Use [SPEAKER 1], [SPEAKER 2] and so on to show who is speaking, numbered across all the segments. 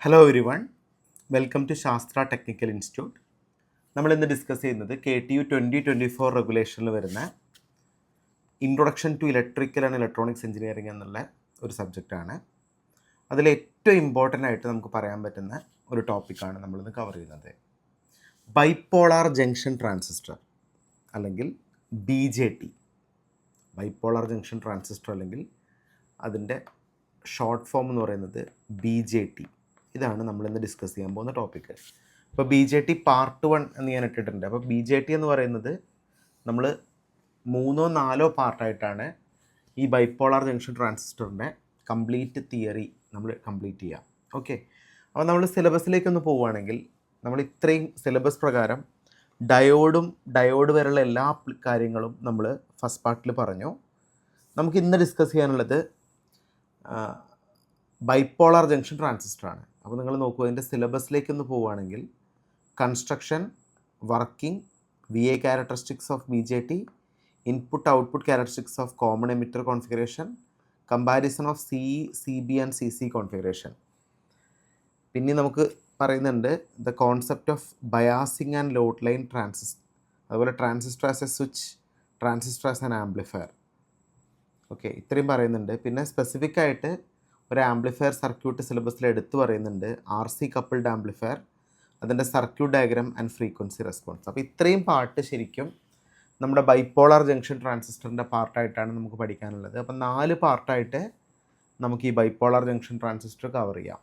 [SPEAKER 1] Hello every one, welcome to Sasthra technical institute. നമ്മളിന്ന് discuss ചെയ്യുന്നത് KTU 2024 റെഗുലേഷനിൽ വരുന്ന introduction to electrical and electronics engineering എന്നുള്ള ഒരു സബ്ജക്റ്റാണ്. അതിൽ ഏറ്റവും ഇമ്പോർട്ടൻ്റ് ആയിട്ട് നമുക്ക് പറയാൻ പറ്റുന്ന ഒരു ടോപ്പിക്കാണ് നമ്മളിന്ന് കവർ ചെയ്യുന്നത്. ബൈപോളാർ ജംഗ്ഷൻ ട്രാൻസിസ്റ്റർ അല്ലെങ്കിൽ BJT. ബൈപോളാർ ജംഗ്ഷൻ ട്രാൻസിസ്റ്റർ അല്ലെങ്കിൽ അതിൻ്റെ ഷോർട്ട് ഫോം എന്ന് പറയുന്നത് BJT. ഇതാണ് നമ്മളിന്ന് ഡിസ്കസ് ചെയ്യാൻ പോകുന്ന ടോപ്പിക്ക്. ഇപ്പോൾ BJT പാർട്ട് 1 എന്ന് ഞാൻ ഇട്ടിട്ടുണ്ട്. അപ്പോൾ BJT എന്ന് പറയുന്നത് നമ്മൾ 3-4 പാർട്ടായിട്ടാണ് ഈ ബൈപോളാർ ജംഗ്ഷൻ ട്രാൻസിസ്റ്ററിൻ്റെ കംപ്ലീറ്റ് തിയറി നമ്മൾ കംപ്ലീറ്റ് ചെയ്യാം. ഓക്കെ, അപ്പോൾ നമ്മൾ സിലബസിലേക്കൊന്ന് പോവുകയാണെങ്കിൽ നമ്മൾ ഇത്രയും സിലബസ് പ്രകാരം ഡയോഡ് വരെയുള്ള എല്ലാ കാര്യങ്ങളും നമ്മൾ ഫസ്റ്റ് പാർട്ടിൽ പറഞ്ഞു. നമുക്ക് ഇന്ന് ഡിസ്കസ് ചെയ്യാനുള്ളത് ബൈപോളാർ ജംഗ്ഷൻ ട്രാൻസിസ്റ്ററാണ്. അപ്പോൾ നിങ്ങൾ നോക്കൂ, അതിൻ്റെ സിലബസിലേക്കൊന്ന് പോവുകയാണെങ്കിൽ construction, working, VA characteristics of BJT, input output characteristics of common emitter configuration, comparison of CE, CB and CC configuration. പിന്നെ നമുക്ക് പറയുന്നുണ്ട് the concept of biasing and load line transistor, അതുപോലെ transistor as a switch, transistor as an amplifier. Okay, ഇത്രയും പറയുന്നുണ്ട്. പിന്നെ specific ആയിട്ട് ഒരു amplifier circuit സിലബസിൽ എടുത്തു പറയുന്നുണ്ട്, RC കപ്പിൾഡ് ആംപ്ലിഫയർ, അതിൻ്റെ circuit diagram and frequency response. അപ്പോൾ ഇത്രയും പാർട്ട് ശരിക്കും നമ്മുടെ ബൈപോളാർ ജംഗ്ഷൻ ട്രാൻസിസ്റ്ററിൻ്റെ പാർട്ടായിട്ടാണ് നമുക്ക് പഠിക്കാനുള്ളത്. അപ്പോൾ 4 പാർട്ടായിട്ട് നമുക്ക് ഈ ബൈപോളാർ ജംഗ്ഷൻ ട്രാൻസിസ്റ്റർ കവർ ചെയ്യാം.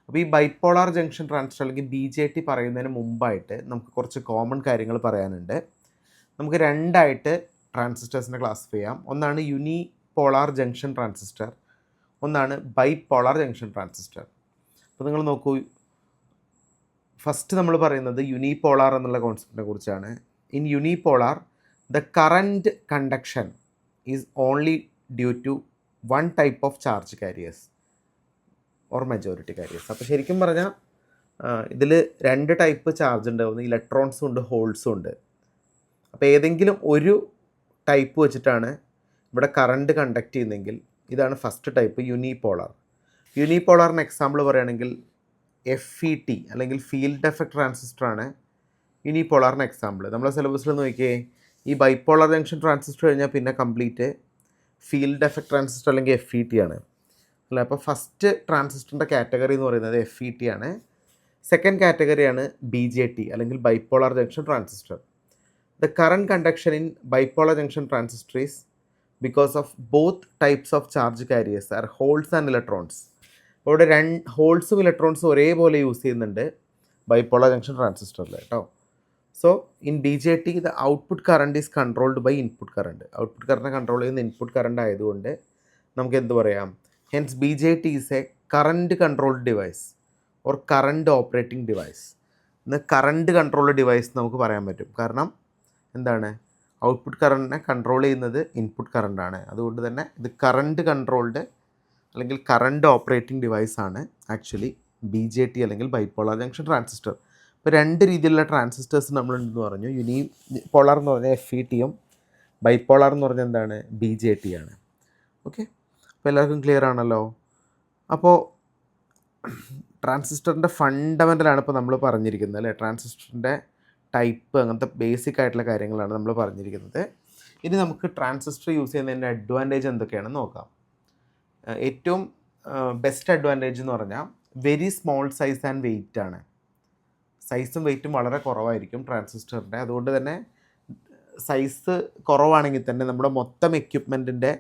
[SPEAKER 1] അപ്പോൾ ഈ ബൈപോളാർ ജംഗ്ഷൻ ട്രാൻസിസ്റ്റർ അല്ലെങ്കിൽ BJT പറയുന്നതിന് മുമ്പായിട്ട് നമുക്ക് കുറച്ച് കോമൺ കാര്യങ്ങൾ പറയാനുണ്ട്. നമുക്ക് രണ്ടായിട്ട് ട്രാൻസിസ്റ്റേഴ്സിനെ ക്ലാസിഫൈ ചെയ്യാം. ഒന്നാണ് യൂണിപോളാർ ജംഗ്ഷൻ ട്രാൻസിസ്റ്റർ, ഒന്നാണ് ബൈപോളാർ ജംഗ്ഷൻ ട്രാൻസിസ്റ്റർ. അപ്പോൾ നിങ്ങൾ നോക്കൂ, ഫസ്റ്റ് നമ്മൾ പറയുന്നത് യൂണിപോളാർ എന്നുള്ള കോൺസെപ്റ്റിനെ കുറിച്ചാണ്. In unipolar the current conduction is only due to one type of charge carriers or majority carriers. അപ്പോൾ ശരിക്കും പറഞ്ഞാൽ ഇതിൽ 2 ടൈപ്പ് ചാർജ് ഉണ്ട്, ഒന്ന് ഇലക്ട്രോൺസും ഉണ്ട്, ഹോൾസും ഉണ്ട്. അപ്പോൾ ഏതെങ്കിലും ഒരു ടൈപ്പ് വെച്ചിട്ടാണ് ഇവിടെ കറണ്ട് കണ്ടക്ട് ചെയ്യുന്നതെങ്കിൽ ഇതാണ് ഫസ്റ്റ് ടൈപ്പ് യൂണിപോളാർ. യൂണിപോളാറിന് എക്സാമ്പിൾ പറയുകയാണെങ്കിൽ FET അല്ലെങ്കിൽ ഫീൽഡ് എഫക്റ്റ് ട്രാൻസിസ്റ്ററാണ് യൂണിപോളാറിന് എക്സാമ്പിൾ. നമ്മളെ സിലബസിൽ നോക്കിയേ, ഈ ബൈപോളാർ ജംഗ്ഷൻ ട്രാൻസിസ്റ്റർ കഴിഞ്ഞാൽ പിന്നെ കംപ്ലീറ്റ് ഫീൽഡ് എഫക്റ്റ് ട്രാൻസിസ്റ്റർ അല്ലെങ്കിൽ FET ആണ് അല്ല. അപ്പോൾ ഫസ്റ്റ് ട്രാൻസിസ്റ്ററിൻ്റെ കാറ്റഗറി എന്ന് പറയുന്നത് FET ആണ്. സെക്കൻഡ് കാറ്റഗറിയാണ് BJT അല്ലെങ്കിൽ bipolar junction transistor. The current conduction in bipolar junction transistor is because of both types of charge carriers are holes and electrons. ഇവിടെ ഹോൾസും ഇലക്ട്രോൺസും ഒരേപോലെ യൂസ് ചെയ്യുന്നുണ്ട് ബൈപോളാർ ജംഗ്ഷൻ ട്രാൻസിസ്റ്ററിൽ കേട്ടോ. So in BJT the output current is controlled by input current. Output current control ചെയ്യുന്ന input current ആയതുകൊണ്ട് നമുക്ക് എന്ത് പറയാം, hence BJT is a current controlled device or current operating device. ഇന്ന് കറണ്ട് കൺട്രോൾഡ് ഡിവൈസ് നമുക്ക് പറയാൻ പറ്റും. കാരണം എന്താണ്, ഔട്ട്പുട്ട് കറണ്ടിനെ കൺട്രോൾ ചെയ്യുന്നത് ഇൻപുട്ട് കറണ്ടാണ്. അതുകൊണ്ട് തന്നെ ഇത് കറണ്ട് കൺട്രോൾഡ് അല്ലെങ്കിൽ കറണ്ട് ഓപ്പറേറ്റിംഗ് ഡിവൈസാണ് ആക്ച്വലി BJT അല്ലെങ്കിൽ ബൈപോളാർ ജംഗ്ഷൻ ട്രാൻസിസ്റ്റർ. ഇപ്പോൾ 2 രീതിയിലുള്ള ട്രാൻസിസ്റ്റേഴ്സ് നമ്മളുണ്ടെന്ന് പറഞ്ഞു. യൂണിപോളാർ എന്ന് പറഞ്ഞാൽ FETയും ബൈപോളാർ എന്ന് പറഞ്ഞാൽ എന്താണ്, BJT ആണ്. ഓക്കെ, അപ്പോൾ എല്ലാവർക്കും ക്ലിയർ ആണല്ലോ. അപ്പോൾ ട്രാൻസിസ്റ്ററിൻ്റെ ഫണ്ടമെൻ്റലാണ് ഇപ്പോൾ നമ്മൾ പറഞ്ഞിരിക്കുന്നത് അല്ലേ. ട്രാൻസിസ്റ്ററിൻ്റെ ടൈപ്പ്, അങ്ങനത്തെ ബേസിക് ആയിട്ടുള്ള കാര്യങ്ങളാണ് നമ്മൾ പറഞ്ഞിരിക്കുന്നത്. ഇനി നമുക്ക് ട്രാൻസിസ്റ്റർ യൂസ് ചെയ്യുന്നതിൻ്റെ അഡ്വാൻറ്റേജ് എന്തൊക്കെയാണെന്ന് നോക്കാം. ഏറ്റവും ബെസ്റ്റ് അഡ്വാൻറ്റേജ് എന്ന് പറഞ്ഞാൽ very small size and weight ആണ്. സൈസും വെയിറ്റും വളരെ കുറവായിരിക്കും ട്രാൻസിസ്റ്ററിൻ്റെ. അതുകൊണ്ട് തന്നെ സൈസ് കുറവാണെങ്കിൽ തന്നെ നമ്മുടെ മൊത്തം എക്യുപ്മെൻറ്റിൻ്റെ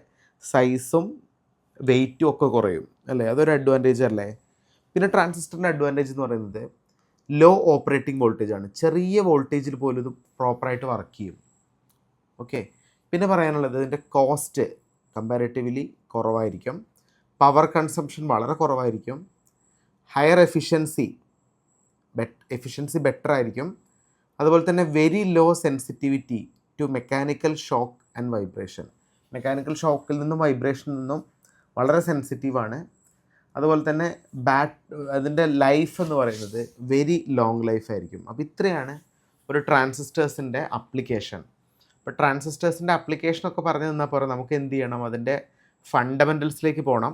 [SPEAKER 1] സൈസും വെയിറ്റും ഒക്കെ കുറയും അല്ലേ. അതൊരു അഡ്വാൻറ്റേജ് അല്ലേ. പിന്നെ ട്രാൻസിസ്റ്ററിൻ്റെ അഡ്വാൻറ്റേജ് എന്ന് പറയുന്നത് ലോ ഓപ്പറേറ്റിംഗ് വോൾട്ടേജ് ആണ്. ചെറിയ വോൾട്ടേജിൽ പോലും ഇത് പ്രോപ്പറായിട്ട് വർക്ക് ചെയ്യും. ഓക്കെ, പിന്നെ പറയാനുള്ളത് ഇതിൻ്റെ കോസ്റ്റ് കമ്പാരിറ്റീവ്ലി കുറവായിരിക്കും, പവർ കൺസംഷൻ വളരെ കുറവായിരിക്കും, ഹയർ എഫിഷ്യൻസി ബെറ്റർ ആയിരിക്കും. അതുപോലെ തന്നെ very low sensitivity to mechanical shock and vibration. Mechanical ഷോക്കിൽ നിന്നും വൈബ്രേഷനിൽ നിന്നും വളരെ സെൻസിറ്റീവാണ്. അതുപോലെ തന്നെ അതിൻ്റെ ലൈഫ് എന്ന് പറയുന്നത് വെരി ലോങ് ലൈഫ് ആയിരിക്കും. അപ്പോൾ ഇത്രയാണ് ഒരു ട്രാൻസിസ്റ്റേഴ്സിൻ്റെ അപ്ലിക്കേഷൻ. അപ്പോൾ ട്രാൻസിസ്റ്റേഴ്സിൻ്റെ അപ്ലിക്കേഷനൊക്കെ പറഞ്ഞു തന്നാൽ പോരാ, നമുക്ക് എന്ത് ചെയ്യണം, അതിൻ്റെ ഫണ്ടമെൻറ്റൽസിലേക്ക് പോകണം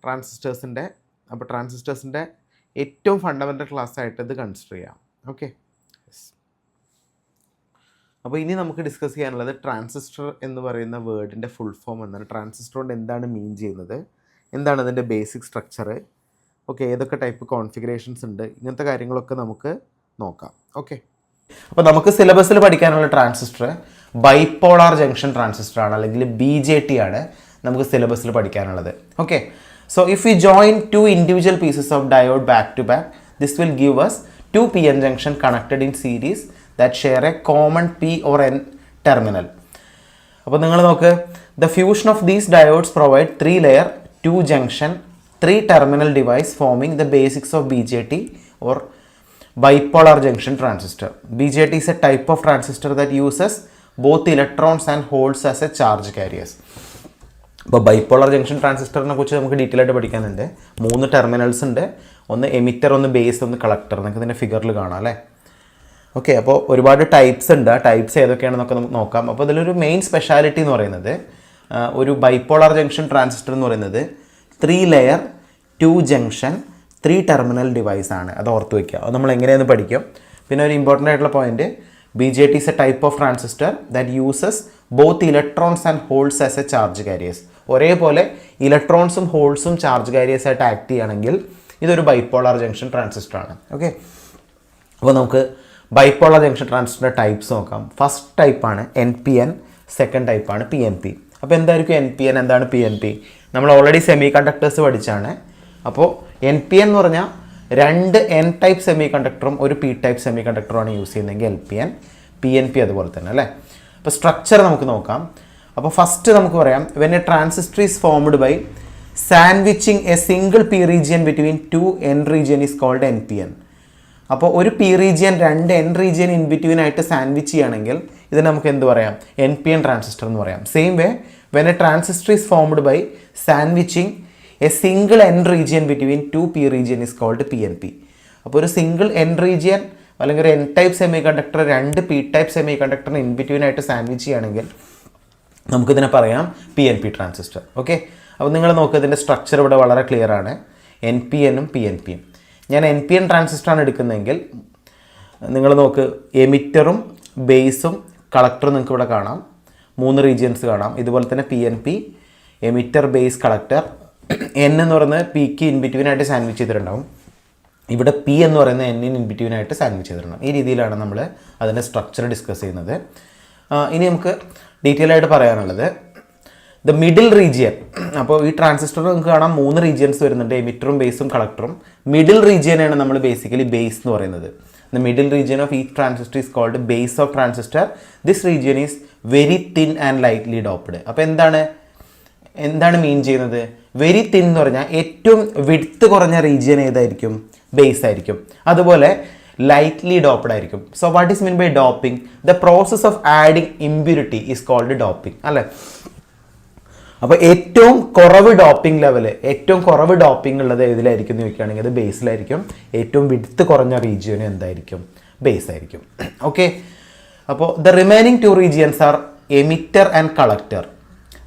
[SPEAKER 1] ട്രാൻസിസ്റ്റേഴ്സിൻ്റെ. അപ്പോൾ ട്രാൻസിസ്റ്റേഴ്സിൻ്റെ ഏറ്റവും ഫണ്ടമെൻ്റൽ ക്ലാസ് ആയിട്ട് ഇത് കൺസിഡർ ചെയ്യാം. ഓക്കെ, അപ്പോൾ ഇനി നമുക്ക് ഡിസ്കസ് ചെയ്യാനുള്ളത് ട്രാൻസിസ്റ്റർ എന്ന് പറയുന്ന വേർഡിൻ്റെ ഫുൾ ഫോം എന്താണ്, ട്രാൻസിസ്റ്റർ കൊണ്ട് എന്താണ് മീൻ ചെയ്യുന്നത്, എന്താണ് അതിൻ്റെ ബേസിക് സ്ട്രക്ചർ, ഓക്കെ, ഏതൊക്കെ ടൈപ്പ് കോൺഫിഗറേഷൻസ് ഉണ്ട്, ഇങ്ങനത്തെ കാര്യങ്ങളൊക്കെ നമുക്ക് നോക്കാം. ഓക്കെ, അപ്പോൾ നമുക്ക് സിലബസിൽ പഠിക്കാനുള്ള ട്രാൻസിസ്റ്റർ ബൈപോളാർ ജംഗ്ഷൻ ട്രാൻസിസ്റ്റർ ആണ്, അല്ലെങ്കിൽ BJT ആണ് നമുക്ക് സിലബസിൽ പഠിക്കാനുള്ളത്. Okay, so if you join 2 individual pieces of diode back to back, this will give us 2 PN junction connected in series that share a common P or N terminal. അപ്പോൾ നിങ്ങൾ നോക്ക്, the fusion of these diodes provide 3 layer 2 junction 3 terminal device forming the basics of BJT or bipolar junction transistor. BJT is a type of transistor that uses both electrons and holes as a charge carriers. അപ്പോൾ bipolar junction ട്രാൻസിസ്റ്ററിനെ കുറിച്ച് നമുക്ക് detail ആയിട്ട് പഠിക്കാനുണ്ട്. 3 terminals ഉണ്ട്, ഒന്ന് emitter, ഒന്ന് base, ഒന്ന് കളക്ടർ. നിങ്ങൾക്ക് ഇതിൻ്റെ ഫിഗറിൽ കാണാം അല്ലേ. ഓക്കെ, അപ്പോൾ ഒരുപാട് ടൈപ്സ് ഉണ്ട്. ആ ടൈപ്സ് ഏതൊക്കെയാണെന്നൊക്കെ നമുക്ക് നോക്കാം. അപ്പോൾ ഇതിലൊരു മെയിൻ സ്പെഷ്യാലിറ്റി എന്ന് പറയുന്നത്, ഒരു ബൈപോളർ ജംഗ്ഷൻ ട്രാൻസിസ്റ്റർ എന്ന് പറയുന്നത് 3 ലെയർ 2 ജംഗ്ഷൻ 3 ടെർമിനൽ ഡിവൈസ് ആണ്. അത് ഓർത്ത് വയ്ക്കുക. അത് നമ്മൾ എങ്ങനെയാണെന്ന് പഠിക്കും. പിന്നെ ഒരു ഇമ്പോർട്ടൻ്റ് ആയിട്ടുള്ള point, BJT is a type of transistor that uses both electrons and holes as a charge carriers. ഒരേപോലെ ഇലക്ട്രോൺസും ഹോൾസും ചാർജ് കാരിയേഴ്സ് ആയിട്ട് ആക്ട് ചെയ്യുകയാണെങ്കിൽ ഇതൊരു ബൈപോളാർ ജംഗ്ഷൻ ട്രാൻസിസ്റ്റർ ആണ്. ഓക്കെ, അപ്പോൾ നമുക്ക് ബൈപോളാർ ജംഗ്ഷൻ ട്രാൻസിസ്റ്ററിൻ്റെ ടൈപ്സ് നോക്കാം. ഫസ്റ്റ് ടൈപ്പാണ് NPN, സെക്കൻഡ് ടൈപ്പാണ് PNP. അപ്പോൾ എന്തായിരിക്കും NPN, എന്താണ് PNP? നമ്മൾ ഓൾറെഡി സെമി കണ്ടക്ടേഴ്സ് പഠിച്ചാണ്. അപ്പോൾ NPN എന്ന് പറഞ്ഞാൽ 2 N ടൈപ്പ് സെമി കണ്ടക്ടറും ഒരു P ടൈപ്പ് സെമി കണ്ടക്ടറുമാണ് യൂസ് ചെയ്യുന്നതെങ്കിൽ LPN, PNP അതുപോലെ തന്നെ അല്ലേ. അപ്പോൾ സ്ട്രക്ചർ നമുക്ക് നോക്കാം. അപ്പോൾ ഫസ്റ്റ് നമുക്ക് പറയാം, when a transistor is formed by sandwiching a single P region between 2 N region is called NPN. അപ്പോൾ ഒരു P region 2 N region in between ആയിട്ട് സാൻഡ്വിച്ച് ചെയ്യുകയാണെങ്കിൽ ഇത് നമുക്ക് എന്ത് പറയാം, NPN ട്രാൻസിസ്റ്റർ എന്ന് പറയാം. Same way, when a transistor is formed by sandwiching a single N region between 2 P region is called PNP. അപ്പോൾ ഒരു സിംഗിൾ N റീജിയൻ അല്ലെങ്കിൽ ഒരു N type semiconductor 2 P type സെമി കണ്ടക്ടറിന് ഇൻ ബിറ്റ്വീൻ ആയിട്ട് sandwich ചെയ്യുകയാണെങ്കിൽ നമുക്കിതിനെ പറയാം PNP ട്രാൻസിസ്റ്റർ. ഓക്കെ, അപ്പോൾ നിങ്ങൾ നോക്കുക, ഇതിൻ്റെ സ്ട്രക്ചർ ഇവിടെ വളരെ ക്ലിയർ ആണ്. NPNും PNPയും. ഞാൻ NPN ട്രാൻസിസ്റ്ററാണ് എടുക്കുന്നതെങ്കിൽ നിങ്ങൾ നോക്ക്, എമിറ്ററും ബേസും കളക്ടറും നിങ്ങൾക്ക് ഇവിടെ കാണാം. 3 റീജിയൻസ് കാണാം. ഇതുപോലെ തന്നെ PNP, emitter, base, collector. N എന്ന് പറയുന്നത് Pക്ക് ഇൻ ബിറ്റ്വീൻ ആയിട്ട് സാൻഡ്വിച്ച് ചെയ്തിട്ടുണ്ടാവും. ഇവിടെ P എന്ന് പറയുന്നത് Nന് ഇൻ ബിറ്റ്വീൻ ആയിട്ട് സാൻഡ്വിച്ച് ചെയ്തിട്ടുണ്ടാവും. ഈ രീതിയിലാണ് നമ്മൾ അതിൻ്റെ സ്ട്രക്ചർ ഡിസ്കസ് ചെയ്യുന്നത്. ഇനി നമുക്ക് ഡീറ്റെയിൽ ആയിട്ട് പറയാനുള്ളത് ദ മിഡിൽ റീജിയൻ. അപ്പോൾ ഈ ട്രാൻസിസ്റ്റർ നമുക്ക് കാണാം 3 റീജിയൻസ് വരുന്നുണ്ട്, എമിറ്ററും ബേസും കളക്ടറും. മിഡിൽ റീജിയനാണ് നമ്മൾ ബേസിക്കലി ബേസ് എന്ന് പറയുന്നത്. The middle region of each transistor is called base of transistor. This region is very thin and lightly doped. അപ്പോൾ എന്താണ് മീൻ ചെയ്യുന്നത്? വെരി തിൻ എന്ന് പറഞ്ഞാൽ ഏറ്റവും വിഡ്ത്ത് കുറഞ്ഞ റീജിയൻ ഏതായിരിക്കും? ബേസ് ആയിരിക്കും. അതുപോലെ ലൈറ്റ്ലി ഡോപ്ഡ് ആയിരിക്കും. So what is mean by doping? The process of adding impurity is called doping അല്ലേ. അപ്പോൾ ഏറ്റവും കുറവ് ഡോപ്പിംഗ് ഉള്ളത് ഏതിലായിരിക്കും എന്ന് ചോദിക്കുകയാണെങ്കിൽ അത് ബേസിലായിരിക്കും. ഏറ്റവും വിഡ്ത്ത് കുറഞ്ഞ റീജിയനും എന്തായിരിക്കും? ബേസ് ആയിരിക്കും. ഓക്കെ, അപ്പോൾ the remaining 2 regions are emitter and collector.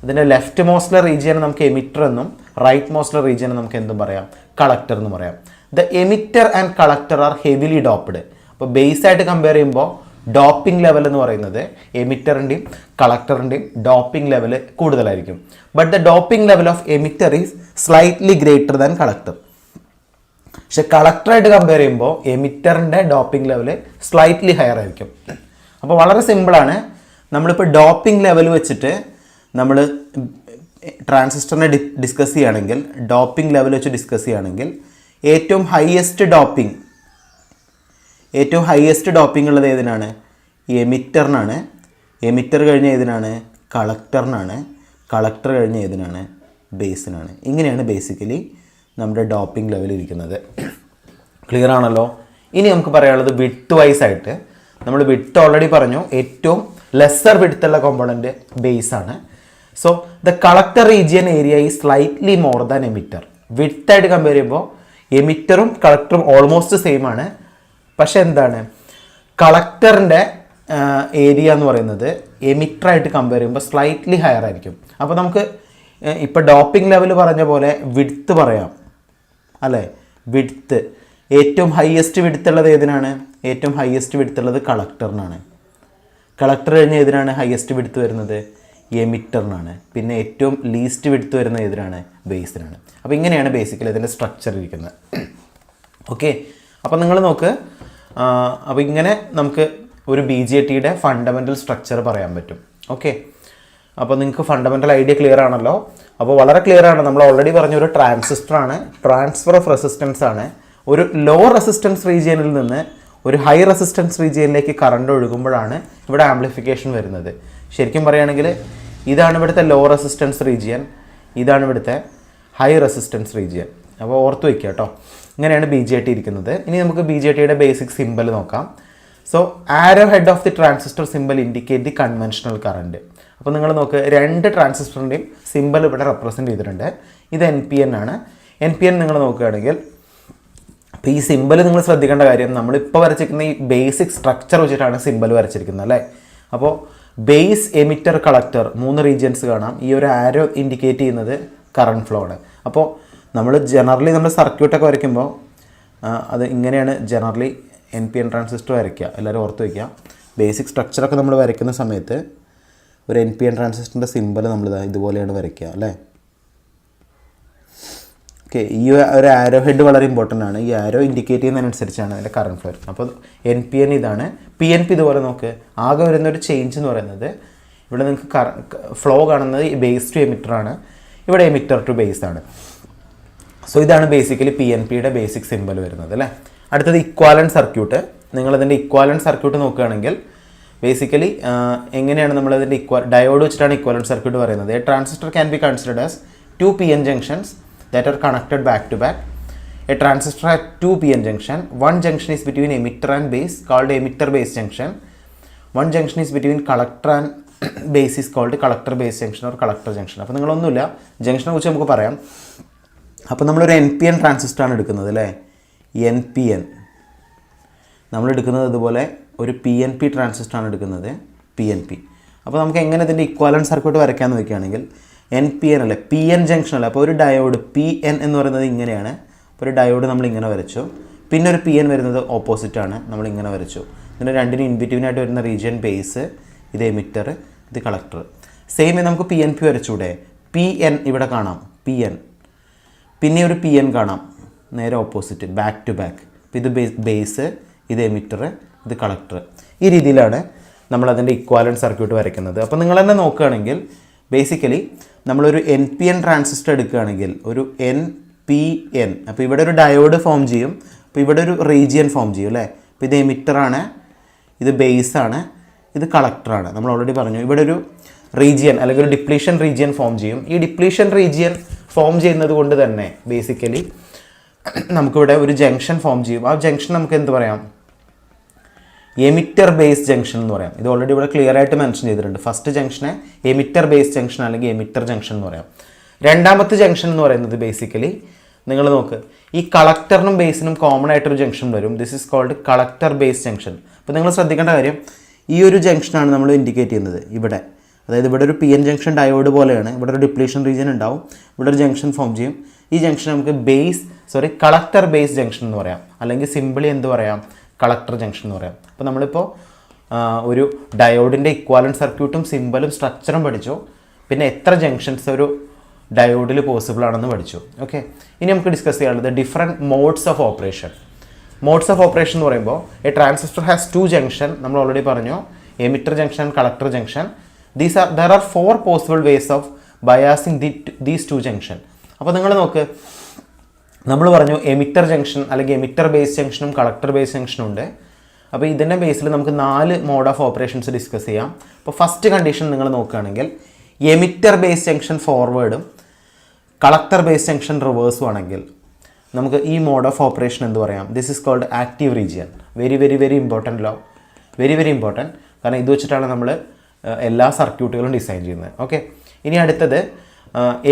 [SPEAKER 1] ഇതിൻ്റെ ലെഫ്റ്റ് മോസ്റ്റിലെ റീജിയൻ നമുക്ക് എമിറ്റർ എന്നും റൈറ്റ് മോസ്റ്റിലെ റീജിയൻ നമുക്ക് എന്തും പറയാം? കളക്ടർ എന്ന് പറയാം. The emitter and collector are heavily doped. അപ്പോൾ ബേസ് ആയിട്ട് കമ്പയർ ചെയ്യുമ്പോൾ ഡോപ്പിംഗ് ലെവൽ എന്ന് പറയുന്നത് എമിറ്ററിൻ്റെയും കളക്ടറിൻ്റെയും ഡോപ്പിംഗ് ലെവൽ കൂടുതലായിരിക്കും. But the doping level of emitter is slightly greater than collector. പക്ഷെ കളക്ടറായിട്ട് കമ്പയർ ചെയ്യുമ്പോൾ എമിറ്ററിൻ്റെ ഡോപ്പിംഗ് ലെവൽ സ്ലൈറ്റ്ലി ഹയർ ആയിരിക്കും. അപ്പോൾ വളരെ സിമ്പിളാണ്. നമ്മളിപ്പോൾ ഡോപ്പിംഗ് ലെവൽ വെച്ചിട്ട് നമ്മൾ ട്രാൻസിസ്റ്ററിനെ ഡിസ്കസ് ചെയ്യുകയാണെങ്കിൽ, ഡോപ്പിംഗ് ലെവൽ വെച്ച് ഡിസ്കസ് ചെയ്യുകയാണെങ്കിൽ ഏറ്റവും ഹയസ്റ്റ് ഡോപ്പിംഗ് ഉള്ളത് ഏതിനാണ്? എമിറ്ററിനാണ്. എമിറ്റർ കഴിഞ്ഞ ഏതിനാണ്? കളക്ടറിനാണ്. കളക്ടർ കഴിഞ്ഞ ഏതിനാണ്? ബേസിനാണ്. ഇങ്ങനെയാണ് ബേസിക്കലി നമ്മുടെ ഡോപ്പിംഗ് ലെവൽ ഇരിക്കുന്നത്. ക്ലിയർ ആണല്ലോ. ഇനി നമുക്ക് പറയാനുള്ളത് വിഡ്ത്ത് വൈസ് ആയിട്ട്. നമ്മൾ വിഡ്ത്ത് ഓൾറെഡി പറഞ്ഞു, ഏറ്റവും ലെസ്സർ വിഡ്ത്തുള്ള കോമ്പോണൻറ്റ് ബേസ് ആണ്. So the collector region area is slightly more than emitter. വിഡ്ത്തായിട്ട് കമ്പയർ ചെയ്യുമ്പോൾ എമിറ്ററും കളക്ടറും ഓൾമോസ്റ്റ് സെയിം ആണ്. പക്ഷെ എന്താണ്, കളക്ടറിൻ്റെ ഏരിയ എന്ന് പറയുന്നത് എമിറ്ററായിട്ട് കമ്പയർ ചെയ്യുമ്പോൾ സ്ലൈറ്റ്ലി ഹയർ ആയിരിക്കും. അപ്പോൾ നമുക്ക് ഇപ്പോൾ ഡോപ്പിംഗ് ലെവൽ പറഞ്ഞ പോലെ വിഡ്ത്ത് പറയാം അല്ലേ. വിഡ്ത്ത്
[SPEAKER 2] ഏറ്റവും ഹയസ്റ്റ് വിഡ്ത്തുള്ളത് ഏതിനാണ്? ഏറ്റവും ഹയസ്റ്റ് വിഡ്ത്തുള്ളത് കളക്ടറിനാണ്. കളക്ടർ കഴിഞ്ഞ് ഏതിനാണ് ഹയസ്റ്റ് വിഡ്ത്ത് വരുന്നത്? എമിറ്ററിനാണ്. പിന്നെ ഏറ്റവും ലീസ്റ്റ് വിഡ്ത്ത് വരുന്നത് ഏതിനാണ്? ബേസിനാണ്. അപ്പോൾ ഇങ്ങനെയാണ് ബേസിക്കലി ഇതിൻ്റെ സ്ട്രക്ചർ ഇരിക്കുന്നത്. ഓക്കെ, അപ്പോൾ നിങ്ങൾ നോക്ക്. അപ്പോൾ ഇങ്ങനെ നമുക്ക് ഒരു BJTയുടെ ഫണ്ടമെൻ്റൽ സ്ട്രക്ചർ പറയാൻ പറ്റും. ഓക്കെ, അപ്പോൾ നിങ്ങൾക്ക് ഫണ്ടമെൻ്റൽ ഐഡിയ ക്ലിയർ ആണല്ലോ. അപ്പോൾ വളരെ ക്ലിയർ ആണ്. നമ്മൾ ഓൾറെഡി പറഞ്ഞ ഒരു ട്രാൻസിസ്റ്ററാണ്, ട്രാൻസ്ഫർ ഓഫ് റെസിസ്റ്റൻസ് ആണ്. ഒരു ലോ റെസിസ്റ്റൻസ് റീജിയനിൽ നിന്ന് ഒരു ഹൈ റെസിസ്റ്റൻസ് റീജിയനിലേക്ക് കറണ്ട് ഒഴുകുമ്പോഴാണ് ഇവിടെ ആംപ്ലിഫിക്കേഷൻ വരുന്നത്. ശരിക്കും പറയുകയാണെങ്കിൽ ഇതാണ് ഇവിടുത്തെ ലോ റെസിസ്റ്റൻസ് റീജിയൻ, ഇതാണ് ഇവിടുത്തെ ഹൈ റെസിസ്റ്റൻസ് റീജിയൻ. അപ്പോൾ ഓർത്ത് വയ്ക്കുക കേട്ടോ. ഇങ്ങനെയാണ് BJT ഇരിക്കുന്നത്. ഇനി നമുക്ക് BJTയുടെ ബേസിക് സിമ്പൽ നോക്കാം. So arrow head of the transistor symbol indicate the conventional current. അപ്പോൾ നിങ്ങൾ നോക്ക്, രണ്ട് ട്രാൻസിസ്റ്ററിൻ്റെയും സിമ്പൽ ഇവിടെ റെപ്രസെൻറ്റ് ചെയ്തിട്ടുണ്ട്. ഇത് NPN ആണ്. NPN നിങ്ങൾ നോക്കുകയാണെങ്കിൽ അപ്പോൾ ഈ സിമ്പൽ നിങ്ങൾ ശ്രദ്ധിക്കേണ്ട കാര്യം, നമ്മളിപ്പോൾ വരച്ചിരിക്കുന്ന ഈ ബേസിക് സ്ട്രക്ചർ വെച്ചിട്ടാണ് സിമ്പൽ വരച്ചിരിക്കുന്നത് അല്ലേ. അപ്പോൾ ബേസ്, എമിറ്റർ, കളക്ടർ 3 റീജിയൻസ് കാണാം. ഈ ഒരു ആരോ ഇൻഡിക്കേറ്റ് ചെയ്യുന്നത് കറണ്ട് ഫ്ലോ ആണ്. അപ്പോൾ നമ്മൾ ജനറലി നമ്മൾ സർക്യൂട്ടൊക്കെ വരയ്ക്കുമ്പോൾ അത് ഇങ്ങനെയാണ് ജനറലി NPN ട്രാൻസിസ്റ്റർ വരയ്ക്കുക. എല്ലാവരും ഓർത്ത് വയ്ക്കുക. ബേസിക് സ്ട്രക്ചറൊക്കെ നമ്മൾ വരയ്ക്കുന്ന സമയത്ത് ഒരു NPN ട്രാൻസിസ്റ്ററിൻ്റെ സിമ്പൽ നമ്മൾ ഇതുപോലെയാണ് വരയ്ക്കുക അല്ലേ. ഓക്കെ, ഈ ഒരു ആരോ ഹെഡ് വളരെ ഇമ്പോർട്ടൻ്റ് ആണ്. ഈ ആരോ ഇൻഡിക്കേറ്റ് ചെയ്യുന്നതിനനുസരിച്ചാണ് അതിൻ്റെ കറണ്ട് ഫ്ലോ വരുന്നത്. അപ്പോൾ NPN ഇതാണ്. PNP ഇതുപോലെ നോക്ക്. ആകെ വരുന്നൊരു ചേഞ്ച് എന്ന് പറയുന്നത് ഇവിടെ നിങ്ങൾക്ക് ഫ്ലോ കാണുന്നത് ബേസ് ടു എമിറ്റർ ആണ്, ഇവിടെ എമിറ്റർ ടു ബേസ് ആണ്. സോ ഇതാണ് ബേസിക്കലി PNPയുടെ ബേസിക് സിമ്പൽ വരുന്നത് അല്ലേ. അടുത്തത് ഇക്വാലൻറ്റ് സർക്യൂട്ട്. നിങ്ങളതിൻ്റെ ഇക്വാലൻറ്റ് സർക്യൂട്ട് നോക്കുകയാണെങ്കിൽ ബേസിക്കലി എങ്ങനെയാണ് നമ്മളതിൻ്റെ ഡയോഡ് വെച്ചിട്ടാണ് ഇക്വാലൻറ്റ് സർക്യൂട്ട് പറയുന്നത്. A transistor can be considered as 2 PN junctions that are connected back to back. A transistor has 2 PN junction. One junction is between emitter and base called emitter base junction. One junction is between collector and base is called collector base junction or collector junction. അപ്പോൾ നിങ്ങളൊന്നുമില്ല, ജംഗ്ഷനെ കുറിച്ച് നമുക്ക് പറയാം. അപ്പോൾ നമ്മളൊരു NPN ട്രാൻസിസ്റ്ററാണ് എടുക്കുന്നത് അല്ലേ. NPN നമ്മൾ എടുക്കുന്നത് ഇതുപോലെ ഒരു PNP ട്രാൻസിസ്റ്ററാണ് എടുക്കുന്നത്, PNP. അപ്പോൾ നമുക്ക് എങ്ങനെ ഇതിൻ്റെ ഇക്വാലൻറ്റ് സർക്യൂട്ട് വരയ്ക്കാമെന്ന് വയ്ക്കുകയാണെങ്കിൽ NPN അല്ലേ, PN ജംഗ്ഷൻ അല്ലേ. അപ്പോൾ ഒരു ഡയോഡ് PN എന്ന് പറയുന്നത് ഇങ്ങനെയാണ്. അപ്പോൾ ഒരു ഡയോഡ് നമ്മൾ ഇങ്ങനെ വരച്ചു. പിന്നെ ഒരു PN വരുന്നത് ഓപ്പോസിറ്റാണ്, നമ്മൾ ഇങ്ങനെ വരച്ചു. ഇതിൻ്റെ രണ്ടിനും ഇൻബിറ്റ്വീനായിട്ട് വരുന്ന റീജിയൻ ബേസ്, ഇത് എമിറ്റർ, ഇത് കളക്ടർ. സെയിം നമുക്ക് PNP വരച്ചൂടെ. PN ഇവിടെ കാണാം, PN. പിന്നെ ഒരു PN കാണാം നേരെ ഓപ്പോസിറ്റ്, ബാക്ക് ടു ബാക്ക്. അപ്പോൾ ഇത് ബേസ്, ഇത് എമിറ്റർ, ഇത് കളക്ടർ. ഈ രീതിയിലാണ് നമ്മളതിൻ്റെ ഇക്വാലൻറ്റ് സർക്യൂട്ട് വരയ്ക്കുന്നത്. അപ്പോൾ നിങ്ങൾ തന്നെ നോക്കുകയാണെങ്കിൽ ബേസിക്കലി നമ്മളൊരു NPN ട്രാൻസിസ്റ്റർ എടുക്കുകയാണെങ്കിൽ ഒരു NPN, അപ്പോൾ ഇവിടെ ഒരു ഡയോഡ് ഫോം ചെയ്യും. അപ്പോൾ ഇവിടെ ഒരു റീജിയൻ ഫോം ചെയ്യും അല്ലേ. അപ്പോൾ ഇത് എമിറ്ററാണ്, ഇത് ബേസാണ്, ഇത് കളക്ടറാണ്. നമ്മൾ ഓൾറെഡി പറഞ്ഞു ഇവിടെ ഒരു റീജിയൻ അല്ലെങ്കിൽ ഒരു ഡിപ്ലീഷൻ റീജിയൻ ഫോം ചെയ്യും. ഈ ഡിപ്ലീഷൻ റീജിയൻ ഫോം ചെയ്യുന്നത് കൊണ്ട് തന്നെ ബേസിക്കലി നമുക്കിവിടെ ഒരു ജംഗ്ഷൻ ഫോം ചെയ്യും. ആ ജംഗ്ഷൻ നമുക്ക് എന്ത് പറയാം? എമിറ്റർ ബേസ് ജംഗ്ഷൻ എന്ന് പറയാം. ഇത് ഓൾറെഡി ഇവിടെ ക്ലിയർ ആയിട്ട് മെൻഷൻ ചെയ്തിട്ടുണ്ട്. ഫസ്റ്റ് ജംഗ്ഷനെ എമിറ്റർ ബേസ് ജംഗ്ഷൻ അല്ലെങ്കിൽ എമിറ്റർ ജംഗ്ഷൻ എന്ന് പറയാം. രണ്ടാമത്തെ ജംഗ്ഷൻ എന്ന് പറയുന്നത് ബേസിക്കലി നിങ്ങൾ നോക്ക്, ഈ കളക്ടറിനും ബേസിനും കോമൺ ആയിട്ടൊരു ജംഗ്ഷൻ വരും. This is called collector base junction. അപ്പോൾ നിങ്ങൾ ശ്രദ്ധിക്കേണ്ട കാര്യം, ഈ ഒരു ജംഗ്ഷനാണ് നമ്മൾ ഇൻഡിക്കേറ്റ് ചെയ്യുന്നത് ഇവിടെ. അതായത് ഇവിടെ ഒരു PN ജംഗ്ഷൻ ഡയോഡ് പോലെയാണ്. ഇവിടെ ഒരു ഡിപ്ലീഷൻ റീജിയൻ ഉണ്ടാവും, ഇവിടെ ഒരു ജംഗ്ഷൻ ഫോം ചെയ്യും. ഈ ജംഗ്ഷൻ നമുക്ക് കളക്ടർ ബേസ് ജംഗ്ഷൻ എന്ന് പറയാം, അല്ലെങ്കിൽ സിമ്പിളി എന്ത് പറയാം? കളക്ടർ ജംഗ്ഷൻ എന്ന് പറയാം. അപ്പോൾ നമ്മളിപ്പോൾ ഒരു ഡയോഡിൻ്റെ ഇക്വാലൻറ്റ് സർക്യൂട്ടും സിമ്പലും സ്ട്രക്ചറും പഠിച്ചു. പിന്നെ എത്ര ജംഗ്ഷൻസ് ഒരു ഡയോഡിൽ പോസിബിൾ ആണെന്ന് പഠിച്ചു. ഓക്കെ, ഇനി നമുക്ക് ഡിസ്കസ് ചെയ്യാനുള്ളത് different modes of operation. Modes of operation എന്ന് പറയുമ്പോൾ എ ട്രാൻസിസ്റ്റർ ഹാസ് 2 ജംഗ്ഷൻ. നമ്മൾ ഓൾറെഡി പറഞ്ഞു, emitter junction, collector junction. There are 4 possible ways of biasing these 2 junction. അപ്പോൾ നിങ്ങൾ നോക്ക്, നമ്മൾ പറഞ്ഞു എമിറ്റർ ജംഗ്ഷൻ അല്ലെങ്കിൽ എമിറ്റർ ബേസ് ജംഗ്ഷനും കളക്ടർ ബേസ് ജംഗ്ഷനും ഉണ്ട്. അപ്പോൾ ഇതിൻ്റെ ബേസിൽ നമുക്ക് 4 മോഡ് ഓഫ് ഓപ്പറേഷൻസ് ഡിസ്കസ് ചെയ്യാം. അപ്പോൾ ഫസ്റ്റ് കണ്ടീഷൻ നിങ്ങൾ നോക്കുകയാണെങ്കിൽ എമിറ്റർ ബേസ് ജംഗ്ഷൻ ഫോർവേഡും കളക്ടർ ബേസ് ജംഗ്ഷൻ റിവേഴ്സും ആണെങ്കിൽ നമുക്ക് ഈ മോഡ് ഓഫ് ഓപ്പറേഷൻ എന്ത് പറയാം? This is called active region. Very very very important ലോ, വെരി വെരി ഇമ്പോർട്ടൻറ്റ്. കാരണം ഇത് വെച്ചിട്ടാണ് നമ്മൾ എല്ലാ സർക്യൂട്ടുകളും ഡിസൈൻ ചെയ്യുന്നത്. ഓക്കെ, ഇനി അടുത്തത്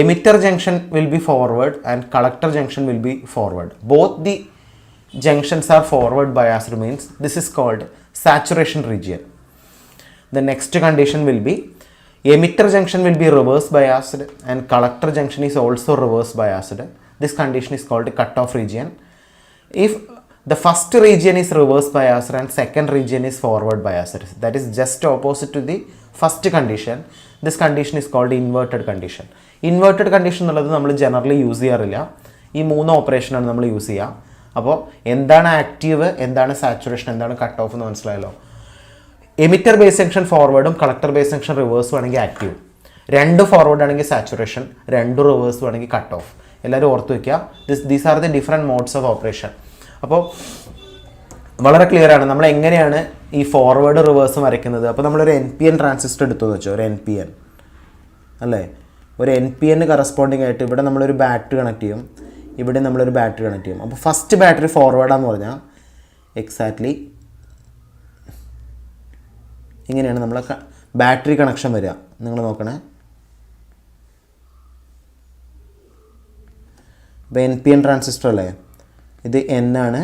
[SPEAKER 2] emitter junction will be forward and collector junction will be forward. Both the junctions are forward biased means this is called saturation region. The next condition will be emitter junction will be reverse biased and collector junction is also reverse biased. This condition is called cutoff region. If the first region is reverse biased and second region is forward biased. That is just opposite to the first condition. This condition is called inverted condition. Inverted condition എന്നുള്ളത് നമ്മൾ generally use ചെയ്യാറില്ല. ഈ 3 ഓപ്പറേഷനാണ് നമ്മൾ use ചെയ്യുക. അപ്പോൾ എന്താണ് active, എന്താണ് saturation, എന്താണ് കട്ട് ഓഫ് എന്ന് മനസ്സിലായല്ലോ. എമിറ്റർ ബേസ് ജംഗ്ഷൻ ഫോർവേഡും കളക്ടർ ബേസ് ജംഗ്ഷൻ റിവേഴ്സും ആണെങ്കിൽ ആക്റ്റീവ്, 2 ഫോർവേഡ് ആണെങ്കിൽ സാച്ചുറേഷൻ, 2 റിവേഴ്സും ആണെങ്കിൽ കട്ട് ഓഫ്. എല്ലാവരും ഓർത്ത് വയ്ക്കുക. These are the different modes of operation. അപ്പോൾ വളരെ ക്ലിയർ ആണ് നമ്മൾ എങ്ങനെയാണ് ഈ ഫോർവേഡ് റിവേഴ്സും വരയ്ക്കുന്നത്. അപ്പോൾ നമ്മളൊരു NPN ട്രാൻസിസ്റ്റർ എടുത്തു എന്ന് വെച്ചോ, ഒരു NPN അല്ലേ. ഒരു NPN കറസ്പോണ്ടിങ് ആയിട്ട് ഇവിടെ നമ്മളൊരു ബാറ്ററി കണക്ട് ചെയ്യും, ഇവിടെ നമ്മളൊരു ബാറ്ററി കണക്ട് ചെയ്യും. അപ്പോൾ ഫസ്റ്റ് ബാറ്ററി ഫോർവേഡാന്ന് പറഞ്ഞാൽ എക്സാക്ട്ലി ഇങ്ങനെയാണ് നമ്മളെ ബാറ്ററി കണക്ഷൻ വരിക. നിങ്ങൾ നോക്കണേ, ഇപ്പോൾ NPN ട്രാൻസിസ്റ്റർ അല്ലേ, ഇത് N ആണ്,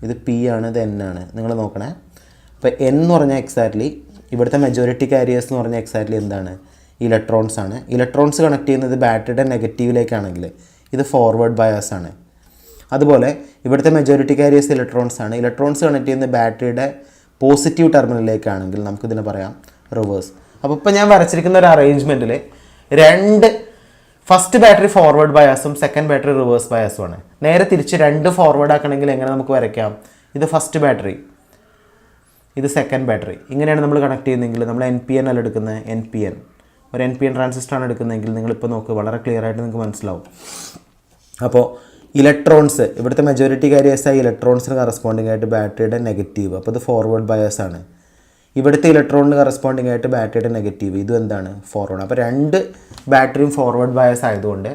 [SPEAKER 2] ഇത് P ആണ്, ഇത് N ആണ്. നിങ്ങൾ നോക്കണേ, അപ്പോൾ N എന്ന് പറഞ്ഞാൽ എക്സാക്ട്ലി ഇവിടുത്തെ മെജോറിറ്റി കാരിയേഴ്സ് എന്ന് പറഞ്ഞാൽ എക്സാക്ട്ലി എന്താണ്, ഇലക്ട്രോൺസ് ആണ്. ഇലക്ട്രോൺസ് കണക്ട് ചെയ്യുന്നത് ബാറ്ററിയുടെ നെഗറ്റീവിലേക്കാണെങ്കിൽ ഇത് ഫോർവേഡ് ബയാസ് ആണ്. അതുപോലെ ഇവിടുത്തെ മെജോറിറ്റി കാരിയേഴ്സ് ഇലക്ട്രോൺസ് ആണ്. ഇലക്ട്രോൺസ് കണക്ട് ചെയ്യുന്നത് ബാറ്ററിയുടെ പോസിറ്റീവ് ടെർമിനലിലേക്കാണെങ്കിൽ നമുക്കിതിനെ പറയാം റിവേഴ്സ്. അപ്പോൾ ഇപ്പോൾ ഞാൻ വരച്ചിരിക്കുന്ന ഒരു അറേഞ്ച്മെൻറ്റിൽ ഫസ്റ്റ് ബാറ്ററി ഫോർവേഡ് ബയാസും സെക്കൻഡ് ബാറ്ററി റിവേഴ്സ് ബയാസും ആണ്. നേരെ തിരിച്ച് 2 ഫോർവേഡ് ആക്കണമെങ്കിൽ എങ്ങനെ നമുക്ക് വരയ്ക്കാം, ഇത് ഫസ്റ്റ് ബാറ്ററി, ഇത് സെക്കൻഡ് ബാറ്ററി. ഇങ്ങനെയാണ് നമ്മൾ കണക്ട് ചെയ്യുന്നതെങ്കിൽ നമ്മൾ NPN അല്ല എടുക്കുന്നത്, ഒരു NPN ട്രാൻസിസ്റ്ററാണ് എടുക്കുന്നതെങ്കിൽ നിങ്ങളിപ്പോൾ നോക്ക്, വളരെ ക്ലിയർ ആയിട്ട് നിങ്ങൾക്ക് മനസ്സിലാവും. അപ്പോൾ ഇലക്ട്രോൺസ് ഇവിടുത്തെ മെജോറിറ്റി കാരിയേഴ്സായ ഇലക്ട്രോൺസിന് കറസ്പോണ്ടിങ് ആയിട്ട് ബാറ്ററിയുടെ നെഗറ്റീവ്, അപ്പോൾ ഇത് ഫോർവേഡ് ബയാസ് ആണ്. ഇവിടുത്തെ ഇലക്ട്രോണിന് കറസ്പോണ്ടിങ് ആയിട്ട് ബാറ്ററിയുടെ നെഗറ്റീവ്, ഇതും എന്താണ്, ഫോർവേഡ്. അപ്പോൾ 2 ബാറ്ററിയും ഫോർവേഡ് ബയസ് ആയതുകൊണ്ട്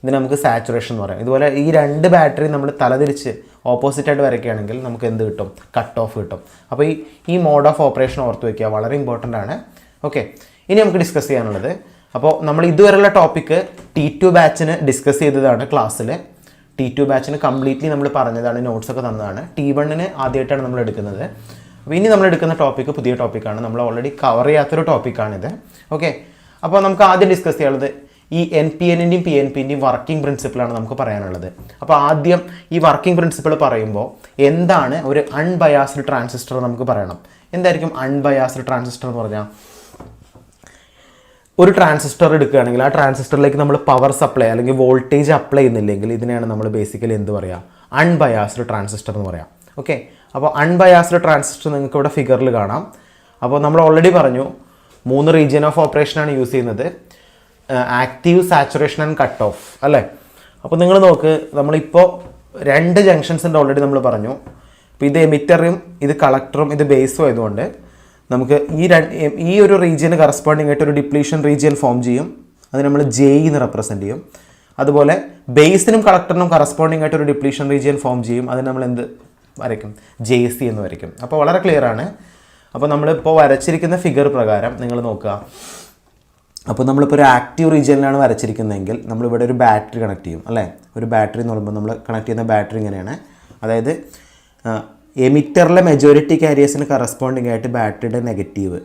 [SPEAKER 2] ഇത് നമുക്ക് സാച്ചുറേഷൻ എന്ന് പറയാം. ഇതുപോലെ ഈ 2 ബാറ്ററി നമ്മൾ തലതിരിച്ച് ഓപ്പോസിറ്റായിട്ട് വരയ്ക്കുകയാണെങ്കിൽ നമുക്ക് എന്ത് കിട്ടും, കട്ട് ഓഫ് കിട്ടും. അപ്പോൾ ഈ മോഡ് ഓഫ് ഓപ്പറേഷൻ ഓർത്ത് വയ്ക്കുക, വളരെ ഇമ്പോർട്ടൻ്റ് ആണ്. ഓക്കെ, ഇനി നമുക്ക് ഡിസ്കസ് ചെയ്യാനുള്ളത്, അപ്പോൾ നമ്മൾ ഇതുവരെയുള്ള ടോപ്പിക്ക് T2 ബാച്ചിന് ഡിസ്കസ് ചെയ്തതാണ് ക്ലാസ്സിൽ. T2 ബാച്ചിന് കംപ്ലീറ്റ്ലി നമ്മൾ പറഞ്ഞതാണ്, നോട്ട്സൊക്കെ തന്നതാണ്. T1ന് ആദ്യമായിട്ടാണ് നമ്മൾ എടുക്കുന്നത്. അപ്പോൾ ഇനി നമ്മൾ എടുക്കുന്ന ടോപ്പിക്ക് പുതിയ ടോപ്പിക്കാണ്, നമ്മൾ ഓൾറെഡി കവർ ചെയ്യാത്തൊരു ടോപ്പിക്കാണിത്. ഓക്കെ, അപ്പോൾ നമുക്ക് ആദ്യം ഡിസ്കസ് ചെയ്യാനുള്ളത് ഈ NPNൻ്റെയും PNPൻ്റെയും വർക്കിംഗ് പ്രിൻസിപ്പിളാണ് നമുക്ക് പറയാനുള്ളത്. അപ്പോൾ ആദ്യം ഈ വർക്കിംഗ് പ്രിൻസിപ്പിൾ പറയുമ്പോൾ എന്താണ് ഒരു അൺബയാസ്ഡ് ട്രാൻസിസ്റ്റർ നമുക്ക് പറയണം. എന്തായിരിക്കും അൺബയാസ്ഡ് ട്രാൻസിസ്റ്റർ എന്ന് പറഞ്ഞാൽ, ഒരു ട്രാൻസിസ്റ്റർ എടുക്കുകയാണെങ്കിൽ ആ ട്രാൻസിസ്റ്ററിലേക്ക് നമ്മൾ പവർ സപ്ലൈ അല്ലെങ്കിൽ വോൾട്ടേജ് അപ്ലൈ ചെയ്യുന്നില്ലെങ്കിൽ ഇതിനെയാണ് നമ്മൾ ബേസിക്കലി എന്ത് പറയുക, അൺബയാസ്ഡ് ട്രാൻസിസ്റ്റർ എന്ന് പറയാം. ഓക്കെ, അപ്പോൾ അൺബയാസ്ഡ് ട്രാൻസിസ്റ്റർ നിങ്ങൾക്ക് ഇവിടെ ഫിഗറിൽ കാണാം. അപ്പോൾ നമ്മൾ ഓൾറെഡി പറഞ്ഞു 3 റീജിയൻ ഓഫ് ഓപ്പറേഷനാണ് യൂസ് ചെയ്യുന്നത്, active, saturation and cut off അല്ലേ. അപ്പോൾ നിങ്ങൾ നോക്ക്, നമ്മളിപ്പോൾ 2 ജംഗ്ഷൻസ് ഉണ്ട് ഓൾറെഡി നമ്മൾ പറഞ്ഞു. അപ്പോൾ ഇത് എമിറ്ററും ഇത് കളക്ടറും ഇത് ബേസും ആയതുകൊണ്ട് നമുക്ക് ഈ ഒരു റീജിയന് കറസ്പോണ്ടിങ് ആയിട്ട് ഒരു ഡിപ്ലീഷൻ റീജിയൻ ഫോം ചെയ്യും, അത് നമ്മൾ J എന്ന് റെപ്രസെൻറ്റ് ചെയ്യും. അതുപോലെ ബേസിനും കളക്ടറിനും കറസ്പോണ്ടിങ് ആയിട്ട് ഒരു ഡിപ്ലീഷൻ റീജിയൻ ഫോം ചെയ്യും, അത് നമ്മൾ എന്ത് വരയ്ക്കും, JC എന്ന് വരയ്ക്കും. അപ്പോൾ വളരെ ക്ലിയർ ആണ്. അപ്പോൾ നമ്മളിപ്പോൾ വരച്ചിരിക്കുന്ന ഫിഗർ പ്രകാരം നിങ്ങൾ നോക്കുക, അപ്പോൾ നമ്മളിപ്പോൾ ഒരു ആക്റ്റീവ് റീജിയനിലാണ് വരച്ചിരിക്കുന്നതെങ്കിൽ നമ്മളിവിടെ ഒരു ബാറ്ററി കണക്ട് ചെയ്യും അല്ലേ. ഒരു ബാറ്ററി എന്ന് പറയുമ്പോൾ നമ്മൾ കണക്ട് ചെയ്യുന്ന ബാറ്ററി ഇങ്ങനെയാണ്, അതായത് എമിറ്ററിലെ മെജോറിറ്റി കാരിയേഴ്സിന് കറസ്പോണ്ടിങ് ആയിട്ട് ബാറ്ററിയുടെ നെഗറ്റീവ്.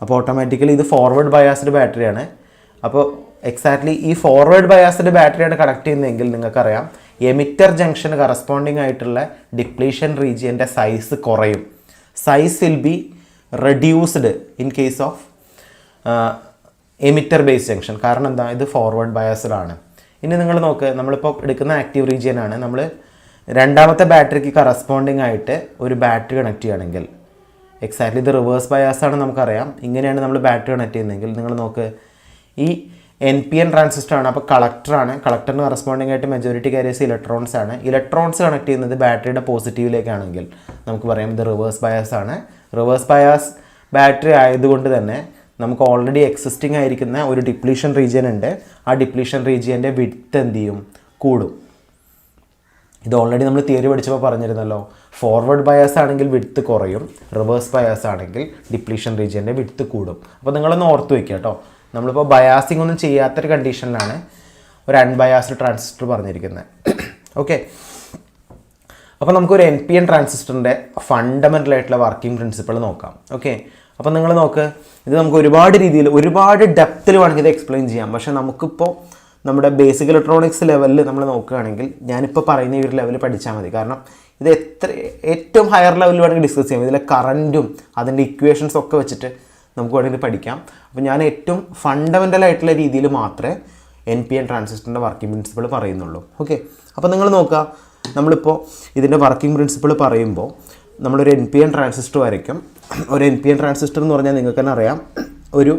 [SPEAKER 2] അപ്പോൾ ഓട്ടോമാറ്റിക്കലി ഇത് ഫോർവേഡ് ബയാസ്ഡ് ബാറ്ററിയാണ്. അപ്പോൾ എക്സാക്ട്ലി ഈ ഫോർവേഡ് ബയാസ്ഡ് ബാറ്ററിയാണ് കണക്ട് ചെയ്യുന്നതെങ്കിൽ നിങ്ങൾക്കറിയാം എമിറ്റർ ജംഗ്ഷന് കറസ്പോണ്ടിങ് ആയിട്ടുള്ള ഡിപ്ലീഷൻ റീജിയൻ്റെ സൈസ് കുറയും. Size will be reduced in case of emitter base junction. കാരണം എന്താ, ഇത് ഫോർവേഡ് ബയാസ്ഡ് ആണ്. ഇനി നിങ്ങൾ നോക്ക്, നമ്മളിപ്പോൾ എടുക്കുന്ന ആക്റ്റീവ് റീജിയൻ ആണ്. നമ്മൾ രണ്ടാമത്തെ ബാറ്ററിക്ക് കറസ്പോണ്ടിങ് ആയിട്ട് ഒരു ബാറ്ററി കണക്ട് ചെയ്യുകയാണെങ്കിൽ എക്സാക്ട്ലി ഇത് റിവേഴ്സ് ബയാസ് ആണ് നമുക്കറിയാം. ഇങ്ങനെയാണ് നമ്മൾ ബാറ്ററി കണക്ട് ചെയ്യുന്നതെങ്കിൽ നിങ്ങൾ നോക്ക്, ഈ NPN ട്രാൻസിസ്റ്റർ ആണ്, അപ്പോൾ കളക്ടറാണ്. കളക്ടറിന് കറസ്പോണ്ടിങ് ആയിട്ട് മെജോറിറ്റി കാരിയേഴ്സ് ഇലക്ട്രോൺസ് ആണ്. ഇലക്ട്രോൺസ് കണക്ട് ചെയ്യുന്നത് ബാറ്ററിയുടെ പോസിറ്റീവിലേക്കാണെങ്കിൽ നമുക്ക് പറയാം ഇത് റിവേഴ്സ് ബയാസ് ആണ്. റിവേഴ്സ് ബയാസ് ബാറ്ററി ആയതുകൊണ്ട് തന്നെ നമുക്ക് ഓൾറെഡി എക്സിസ്റ്റിംഗ് ആയിരിക്കുന്ന ഒരു ഡിപ്ലീഷൻ റീജിയൻ ഉണ്ട്. ആ ഡിപ്ലീഷൻ റീജിയൻ്റെ വിഡ്ത്ത് എന്ത് ചെയ്യും, കൂടും. ഇത് ഓൾറെഡി നമ്മൾ തിയറി പഠിച്ചപ്പോൾ പറഞ്ഞിരുന്നല്ലോ, ഫോർവേഡ് ബയാസ് ആണെങ്കിൽ വിഡ്ത്ത് കുറയും, റിവേഴ്സ് ബയാസ് ആണെങ്കിൽ ഡിപ്ലീഷൻ റീജിയൻ്റെ വിഡ്ത്ത് കൂടും. അപ്പോൾ നിങ്ങളൊന്ന് ഓർത്ത് വയ്ക്കുക കേട്ടോ. നമ്മളിപ്പോൾ ബയാസിംഗ് ഒന്നും ചെയ്യാത്തൊരു കണ്ടീഷനിലാണ് ഒരു അൺബയാസ്ഡ് ട്രാൻസിസ്റ്റർ പറഞ്ഞിരിക്കുന്നത്. ഓക്കെ, അപ്പോൾ നമുക്കൊരു NPN ട്രാൻസിസ്റ്ററിൻ്റെ ഫണ്ടമെൻ്റൽ ആയിട്ടുള്ള വർക്കിംഗ് പ്രിൻസിപ്പിൾ നോക്കാം. ഓക്കെ, അപ്പോൾ നിങ്ങൾ നോക്ക്, ഇത് നമുക്ക് ഒരുപാട് രീതിയിൽ ഒരുപാട് ഡെപ്തിൽ വേണമെങ്കിൽ ഇത് എക്സ്പ്ലെയിൻ ചെയ്യാം. പക്ഷേ നമുക്കിപ്പോൾ നമ്മുടെ ബേസിക് ഇലക്ട്രോണിക്സ് ലെവലിൽ നമ്മൾ നോക്കുകയാണെങ്കിൽ ഞാനിപ്പോൾ പറയുന്ന ഈ ഒരു ലെവൽ പഠിച്ചാൽ മതി. കാരണം ഇത് ഏറ്റവും ഹയർ ലെവലിൽ വേണമെങ്കിൽ ഡിസ്കസ് ചെയ്യാം. ഇതിലെ കറൻറ്റും അതിൻ്റെ ഇക്വേഷൻസ് ഒക്കെ വെച്ചിട്ട് നമുക്ക് വേണമെങ്കിൽ പഠിക്കാം. അപ്പോൾ ഞാൻ ഏറ്റവും ഫണ്ടമെൻ്റൽ ആയിട്ടുള്ള രീതിയിൽ മാത്രമേ NPN ട്രാൻസിസ്റ്ററിൻ്റെ വർക്കിംഗ് പ്രിൻസിപ്പിൾ പറയുന്നുള്ളൂ. ഓക്കെ, അപ്പോൾ നിങ്ങൾ നോക്കുക, നമ്മളിപ്പോൾ ഇതിൻ്റെ വർക്കിംഗ് പ്രിൻസിപ്പിൾ പറയുമ്പോൾ നമ്മളൊരു NPN ട്രാൻസിസ്റ്റർ വരയ്ക്കും. ഒരു NPN ട്രാൻസിസ്റ്റർ എന്ന് പറഞ്ഞാൽ നിങ്ങൾക്ക് തന്നെ അറിയാം, ഒരു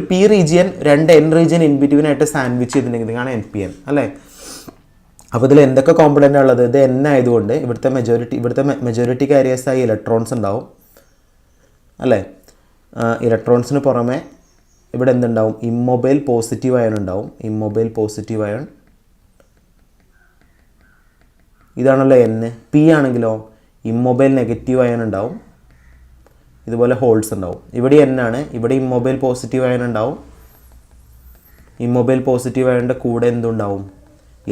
[SPEAKER 2] P region 2 N region in between ആയിട്ട് സാൻഡ്വിച്ച് ചെയ്തിട്ടുണ്ടെങ്കിൽ ഇതാണ് NPN അല്ലേ. അപ്പോൾ ഇതിൽ എന്തൊക്കെ കോമ്പണൻ്റ് ഉള്ളത്? ഇത് N ആയതുകൊണ്ട് ഇവിടുത്തെ മെജോറിറ്റി കാരിയേഴ്സായി ഇലക്ട്രോൺസ് ഉണ്ടാവും അല്ലേ. ഇലക്ട്രോൺസിന് പുറമെ ഇവിടെ എന്തുണ്ടാവും? ഇമ്മൊബൈൽ പോസിറ്റീവ് അയൺ ഉണ്ടാവും. ഇമ്മൊബൈൽ പോസിറ്റീവ് അയൺ ഇതാണല്ലോ N. P ആണെങ്കിലോ ഇമ്മൊബൈൽ നെഗറ്റീവ് അയൺ ഉണ്ടാവും. ഇതുപോലെ ഹോൾസ് ഉണ്ടാവും. ഇവിടെ N ആണ്, ഇവിടെ ഇമ്മൊബൈൽ പോസിറ്റീവ് അയൺ ഉണ്ടാവും. ഇമ്മൊബൈൽ പോസിറ്റീവ് അയണിൻ്റെ കൂടെ എന്തുണ്ടാവും?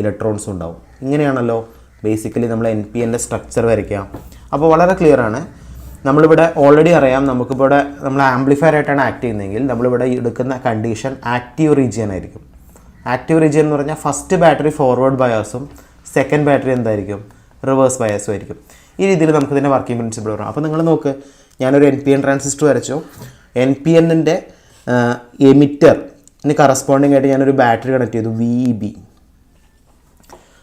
[SPEAKER 2] ഇലക്ട്രോൺസ് ഉണ്ടാവും. ഇങ്ങനെയാണല്ലോ ബേസിക്കലി നമ്മൾ NPNൻ്റെ സ്ട്രക്ചർ വരയ്ക്കുക. അപ്പോൾ വളരെ ക്ലിയർ ആണ്. നമ്മളിവിടെ ഓൾറെഡി അറിയാം, നമുക്കിവിടെ നമ്മൾ ആംപ്ലിഫയർ ആയിട്ടാണ് ആക്ട് ചെയ്യുന്നതെങ്കിൽ നമ്മളിവിടെ എടുക്കുന്ന കണ്ടീഷൻ ആക്റ്റീവ് റീജിയൻ ആയിരിക്കും. ആക്റ്റീവ് റീജിയൻ എന്ന് പറഞ്ഞാൽ ഫസ്റ്റ് ബാറ്ററി ഫോർവേഡ് ബയാസും സെക്കൻഡ് ബാറ്ററി എന്തായിരിക്കും? റിവേഴ്സ് ബയാസും ആയിരിക്കും. ഈ രീതിയിൽ നമുക്കിതിൻ്റെ വർക്കിംഗ് പ്രിൻസിപ്പിൾ പറയാം. അപ്പോൾ നിങ്ങൾ നോക്ക്, ഞാനൊരു NPN ട്രാൻസിസ്റ്റർ വരച്ചു. NPNൻ്റെ എമിറ്ററിന് കറസ്പോണ്ടിങ് ആയിട്ട് ഞാനൊരു ബാറ്ററി കണക്ട് ചെയ്തു, VEB.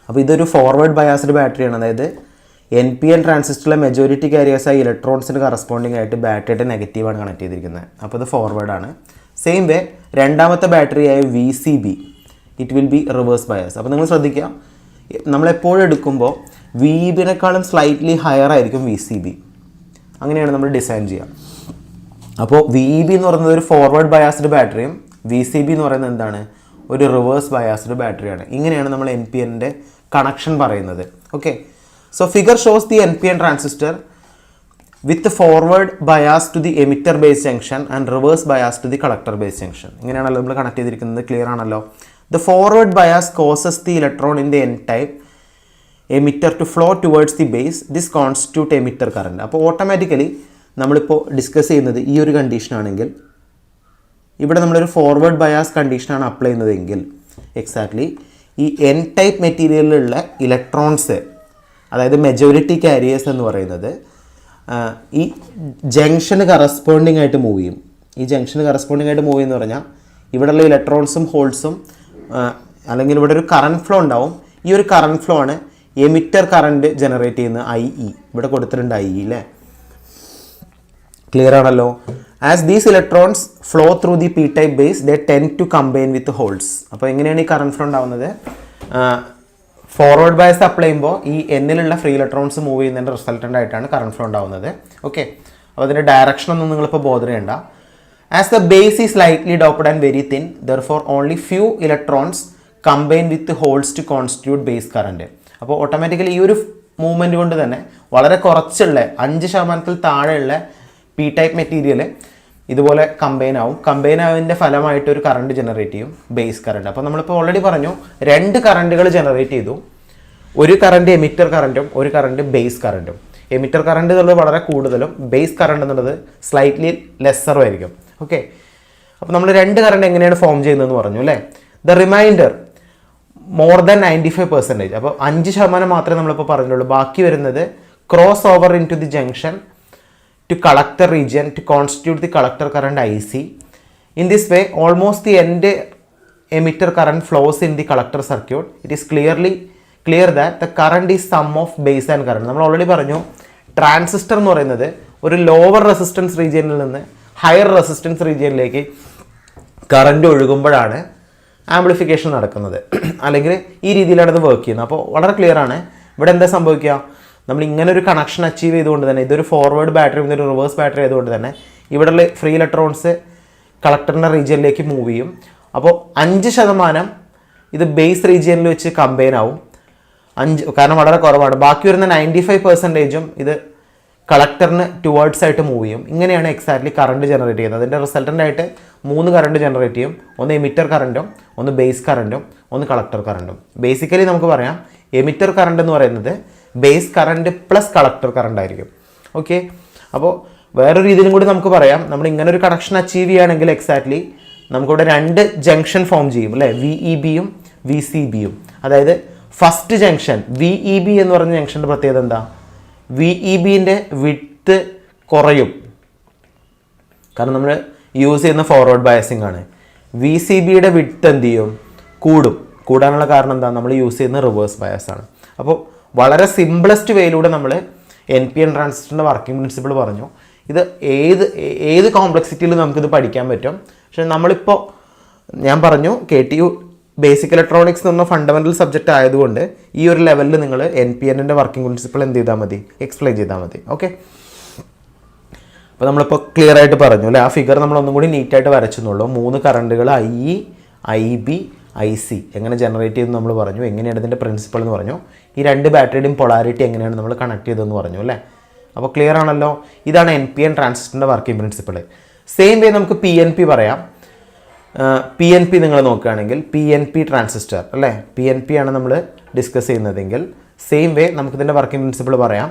[SPEAKER 2] അപ്പോൾ ഇതൊരു ഫോർവേഡ് ബയാസ്ഡ് ബാറ്ററിയാണ്. അതായത് NPN ട്രാൻസിസ്റ്ററിലെ മെജോറിറ്റി കാരിയേഴ്സായി ഇലക്ട്രോൺസിന് കറസ്പോണ്ടിങ് ആയിട്ട് ബാറ്ററിയുടെ നെഗറ്റീവാണ് കണക്ട് ചെയ്തിരിക്കുന്നത്. അപ്പോൾ ഇത് ഫോർവേഡാണ്. സെയിം വേ രണ്ടാമത്തെ ബാറ്ററിയായ VCB, it will be reverse bias. അപ്പോൾ നിങ്ങൾ ശ്രദ്ധിക്കുക, നമ്മളെപ്പോഴും എടുക്കുമ്പോൾ VEBനേക്കാളും സ്ലൈറ്റ്ലി ഹയർ ആയിരിക്കും VCB. അങ്ങനെയാണ് നമ്മൾ ഡിസൈൻ ചെയ്യുക. അപ്പോൾ VEB എന്ന് പറയുന്നത് ഒരു ഫോർവേഡ് ബയാസ്ഡ് ബാറ്ററിയും VCB എന്ന് പറയുന്നത് എന്താണ്? ഒരു റിവേഴ്സ് ബയാസ്ഡ് ബാറ്ററിയാണ്. ഇങ്ങനെയാണ് നമ്മൾ NPNൻ്റെ കണക്ഷൻ പറയുന്നത്. Okay, so figure shows the NPN transistor with forward bias to the emitter base junction and reverse bias to the collector base junction. ഇങ്ങനെയാണല്ലോ നമ്മൾ കണക്ട് ചെയ്തിരിക്കുന്നത്. ക്ലിയർ ആണല്ലോ. The forward bias causes the electron in the N type emitter to flow towards the base. This constitute emitter current. അപ്പോൾ automatically നമ്മളിപ്പോൾ discuss ചെയ്യുന്നത് ഈ ഒരു കണ്ടീഷനാണെങ്കിൽ, ഇവിടെ നമ്മളൊരു ഫോർവേഡ് ബയാസ് കണ്ടീഷനാണ് അപ്ലൈ ചെയ്യുന്നതെങ്കിൽ എക്സാക്ട്ലി ഈ N ടൈപ്പ് മെറ്റീരിയലിലുള്ള ഇലക്ട്രോൺസ്, അതായത് മെജോറിറ്റി കാരിയേഴ്സ് എന്ന് പറയുന്നത് ഈ ജംഗ്ഷന് കറസ്പോണ്ടിങ് ആയിട്ട് മൂവ് ചെയ്യും. ഈ ജംഗ്ഷന് കറസ്പോണ്ടിങ് ആയിട്ട് മൂവ് ചെയ്യുമെന്ന് പറഞ്ഞാൽ ഇവിടെയുള്ള ഇലക്ട്രോൺസും ഹോൾസും അല്ലെങ്കിൽ ഇവിടെ ഒരു കറണ്ട് ഫ്ലോ ഉണ്ടാവും. ഈ ഒരു കറണ്ട് ഫ്ലോ ആണ് എമിറ്റർ കറണ്ട് ജനറേറ്റ് ചെയ്യുന്ന IE. ഇവിടെ കൊടുത്തിട്ടുണ്ട് IE അല്ലേ. ക്ലിയർ ആണല്ലോ. As these electrons flow through the P type base they tend to combine with holes. അപ്പോൾ എങ്ങനെയാണ് ഈ കറണ്ട് ഫ്ലോ ഉണ്ടാവുന്നത്? ഫോർവേഡ് ബയസ് അപ്ലൈ ചെയ്യുമ്പോൾ ഈ Nലുള്ള ഫ്രീ ഇലക്ട്രോൺസ് മൂവ് ചെയ്യുന്നതിൻ്റെ റിസൾട്ടൻ്റ് ആയിട്ടാണ് കറണ്ട് ഫ്ലോ ഉണ്ടാവുന്നത്. ഓക്കെ, അപ്പോൾ അതിൻ്റെ ഡയറക്ഷൻ ഒന്നും നിങ്ങളിപ്പോൾ ബോധർ ചെയ്യണ്ട. As the base is lightly doped and very thin, therefore only few electrons combine with holes to constitute base current. അപ്പോൾ ഓട്ടോമാറ്റിക്കലി ഈ ഒരു മൂവ്മെൻറ്റ് കൊണ്ട് തന്നെ വളരെ കുറച്ചുള്ള 5% താഴെയുള്ള P ടൈപ്പ് മെറ്റീരിയൽ ഇതുപോലെ കമ്പൈൻ ആവും. കമ്പൈൻ ആവുന്നതിൻ്റെ ഫലമായിട്ട് ഒരു കറണ്ട് ജനറേറ്റ് ചെയ്യും, ബേസ് കറണ്ട്. അപ്പോൾ നമ്മളിപ്പോൾ ഓൾറെഡി പറഞ്ഞു 2 കറണ്ടുകൾ ജനറേറ്റ് ചെയ്തു. ഒരു കറണ്ട് എമിറ്റർ കറണ്ടും ഒരു കറണ്ട് ബേസ് കറണ്ടും. എമിറ്റർ കറണ്ട് എന്നുള്ളത് വളരെ കൂടുതലും ബേസ് കറണ്ട് എന്നുള്ളത് സ്ലൈറ്റ്ലി ലെസ്സറും ആയിരിക്കും. ഓക്കെ, അപ്പോൾ നമ്മൾ 2 കറണ്ട് എങ്ങനെയാണ് ഫോം ചെയ്യുന്നതെന്ന് പറഞ്ഞു അല്ലേ. The remainder more than 95%. അപ്പോൾ 5% മാത്രമേ നമ്മളിപ്പോൾ പറഞ്ഞുള്ളൂ. ബാക്കി വരുന്നത് cross over into the junction to collector region to constitute the collector current IC. In this way, almost the end emitter current flows in the collector circuit. It is clear that the current is sum of base and current. നമ്മൾ already പറഞ്ഞു, transistor എന്ന് പറയുന്നത് ഒരു lower resistance റീജിയനിൽ നിന്ന് higher resistance റീജിയനിലേക്ക് current ഒഴുകുമ്പോഴാണ് amplification നടക്കുന്നത്. അല്ലെങ്കിൽ ഈ രീതിയിലാണ് ഇത് വർക്ക് ചെയ്യുന്നത്. അപ്പോൾ വളരെ ക്ലിയർ ആണ്. ഇവിടെ എന്താ സംഭവിക്കുക? നമ്മൾ ഇങ്ങനെ ഒരു കണക്ഷൻ അച്ചീവ് ചെയ്തുകൊണ്ട് തന്നെ, ഇതൊരു ഫോർവേഡ് ബാറ്ററി ഇതൊരു റിവേഴ്സ് ബാറ്ററി ആയതുകൊണ്ട് തന്നെ ഇവിടെയുള്ള ഫ്രീ ഇലക്ട്രോൺസ് കളക്ടറിൻ്റെ റീജിയനിലേക്ക് മൂവ് ചെയ്യും. അപ്പോൾ 5% ഇത് ബേസ് റീജിയനിൽ വെച്ച് കമ്പൈൻ ആവും. 5 കാരണം വളരെ കുറവാണ്. ബാക്കി വരുന്ന 95%ഉം ഇത് കളക്ടറിന് ടുവേർഡ്സ് ആയിട്ട് മൂവ് ചെയ്യും. ഇങ്ങനെയാണ് എക്സാക്ട്ലി കറണ്ട് ജനറേറ്റ് ചെയ്യുന്നത്. അതിൻ്റെ റിസൾട്ടൻ്റ് ആയിട്ട് 3 കറണ്ട് ജനറേറ്റ് ചെയ്യും. ഒന്ന് എമിറ്റർ കറണ്ടും, ഒന്ന് ബേസ് കറണ്ടും, ഒന്ന് കളക്ടർ കറണ്ടും. ബേസിക്കലി നമുക്ക് പറയാം എമിറ്റർ കറണ്ട് എന്ന് പറയുന്നത് base current plus collector current ആയിരിക്കും. ഓക്കെ, അപ്പോൾ വേറൊരു രീതിയിലും കൂടി നമുക്ക് പറയാം, നമ്മൾ ഇങ്ങനെ ഒരു കണക്ഷൻ അച്ചീവ് ചെയ്യുകയാണെങ്കിൽ എക്സാക്ട്ലി നമുക്കിവിടെ രണ്ട് ജംഗ്ഷൻ ഫോം ചെയ്യും അല്ലേ, VEBയും VCBയും. അതായത് ഫസ്റ്റ് ജംഗ്ഷൻ VEB എന്ന് പറഞ്ഞ ജംഗ്ഷൻ്റെ പ്രത്യേകത എന്താ, VEBൻ്റെ വിഡ്ത്ത് കുറയും, കാരണം നമ്മൾ യൂസ് ചെയ്യുന്ന ഫോർവേഡ് ബയസിംഗ് ആണ്. VCBയുടെ വിഡ്ത്ത് എന്ത് ചെയ്യും, കൂടാനുള്ള കാരണം എന്താ, നമ്മൾ യൂസ് ചെയ്യുന്ന റിവേഴ്സ് ബയസ് ആണ്. അപ്പോൾ വളരെ സിംപ്ലസ്റ്റ് വേയിലൂടെ നമ്മൾ NPN ട്രാൻസിസ്റ്ററിൻ്റെ വർക്കിംഗ് പ്രിൻസിപ്പിൾ പറഞ്ഞു. ഇത് ഏത് കോംപ്ലക്സിറ്റിയിൽ നമുക്കിത് പഠിക്കാൻ പറ്റും. പക്ഷേ നമ്മളിപ്പോൾ ഞാൻ പറഞ്ഞു KTU ബേസിക് ഇലക്ട്രോണിക്സ് എന്ന് പറഞ്ഞ ഫണ്ടമെൻ്റൽ സബ്ജക്റ്റ് ആയതുകൊണ്ട് ഈ ഒരു ലെവലിൽ നിങ്ങൾ NPNൻ്റെ വർക്കിംഗ് പ്രിൻസിപ്പിൾ എന്ത് ചെയ്താൽ മതി, എക്സ്പ്ലെയിൻ ചെയ്താൽ മതി. ഓക്കെ, അപ്പോൾ നമ്മളിപ്പോൾ ക്ലിയർ ആയിട്ട് പറഞ്ഞു അല്ലേ, ആ ഫിഗർ നമ്മളൊന്നും കൂടി നീറ്റായിട്ട് വരച്ചെന്നുള്ളൂ. 3 കറണ്ടുകൾ IE, IB, IC എങ്ങനെ ജനറേറ്റ് ചെയ്തെന്ന് നമ്മൾ പറഞ്ഞു, എങ്ങനെയാണ് ഇതിൻ്റെ പ്രിൻസിപ്പിൾ എന്ന് പറഞ്ഞു, ഈ 2 ബാറ്ററിയുടെയും പൊളാരിറ്റി എങ്ങനെയാണ് നമ്മൾ കണക്ട് ചെയ്തതെന്ന് പറഞ്ഞു അല്ലേ. അപ്പോൾ ക്ലിയർ ആണല്ലോ, ഇതാണ് NPN ട്രാൻസിസ്റ്ററിൻ്റെ വർക്കിംഗ് പ്രിൻസിപ്പിൾ. സെയിം വേ നമുക്ക് PNP പറയാം. PNP നിങ്ങൾ നോക്കുകയാണെങ്കിൽ PNP ട്രാൻസിസ്റ്റർ അല്ലേ, PNP ആണ് നമ്മൾ ഡിസ്കസ് ചെയ്യുന്നതെങ്കിൽ സെയിം വേ നമുക്കിതിൻ്റെ വർക്കിംഗ് പ്രിൻസിപ്പിൾ പറയാം.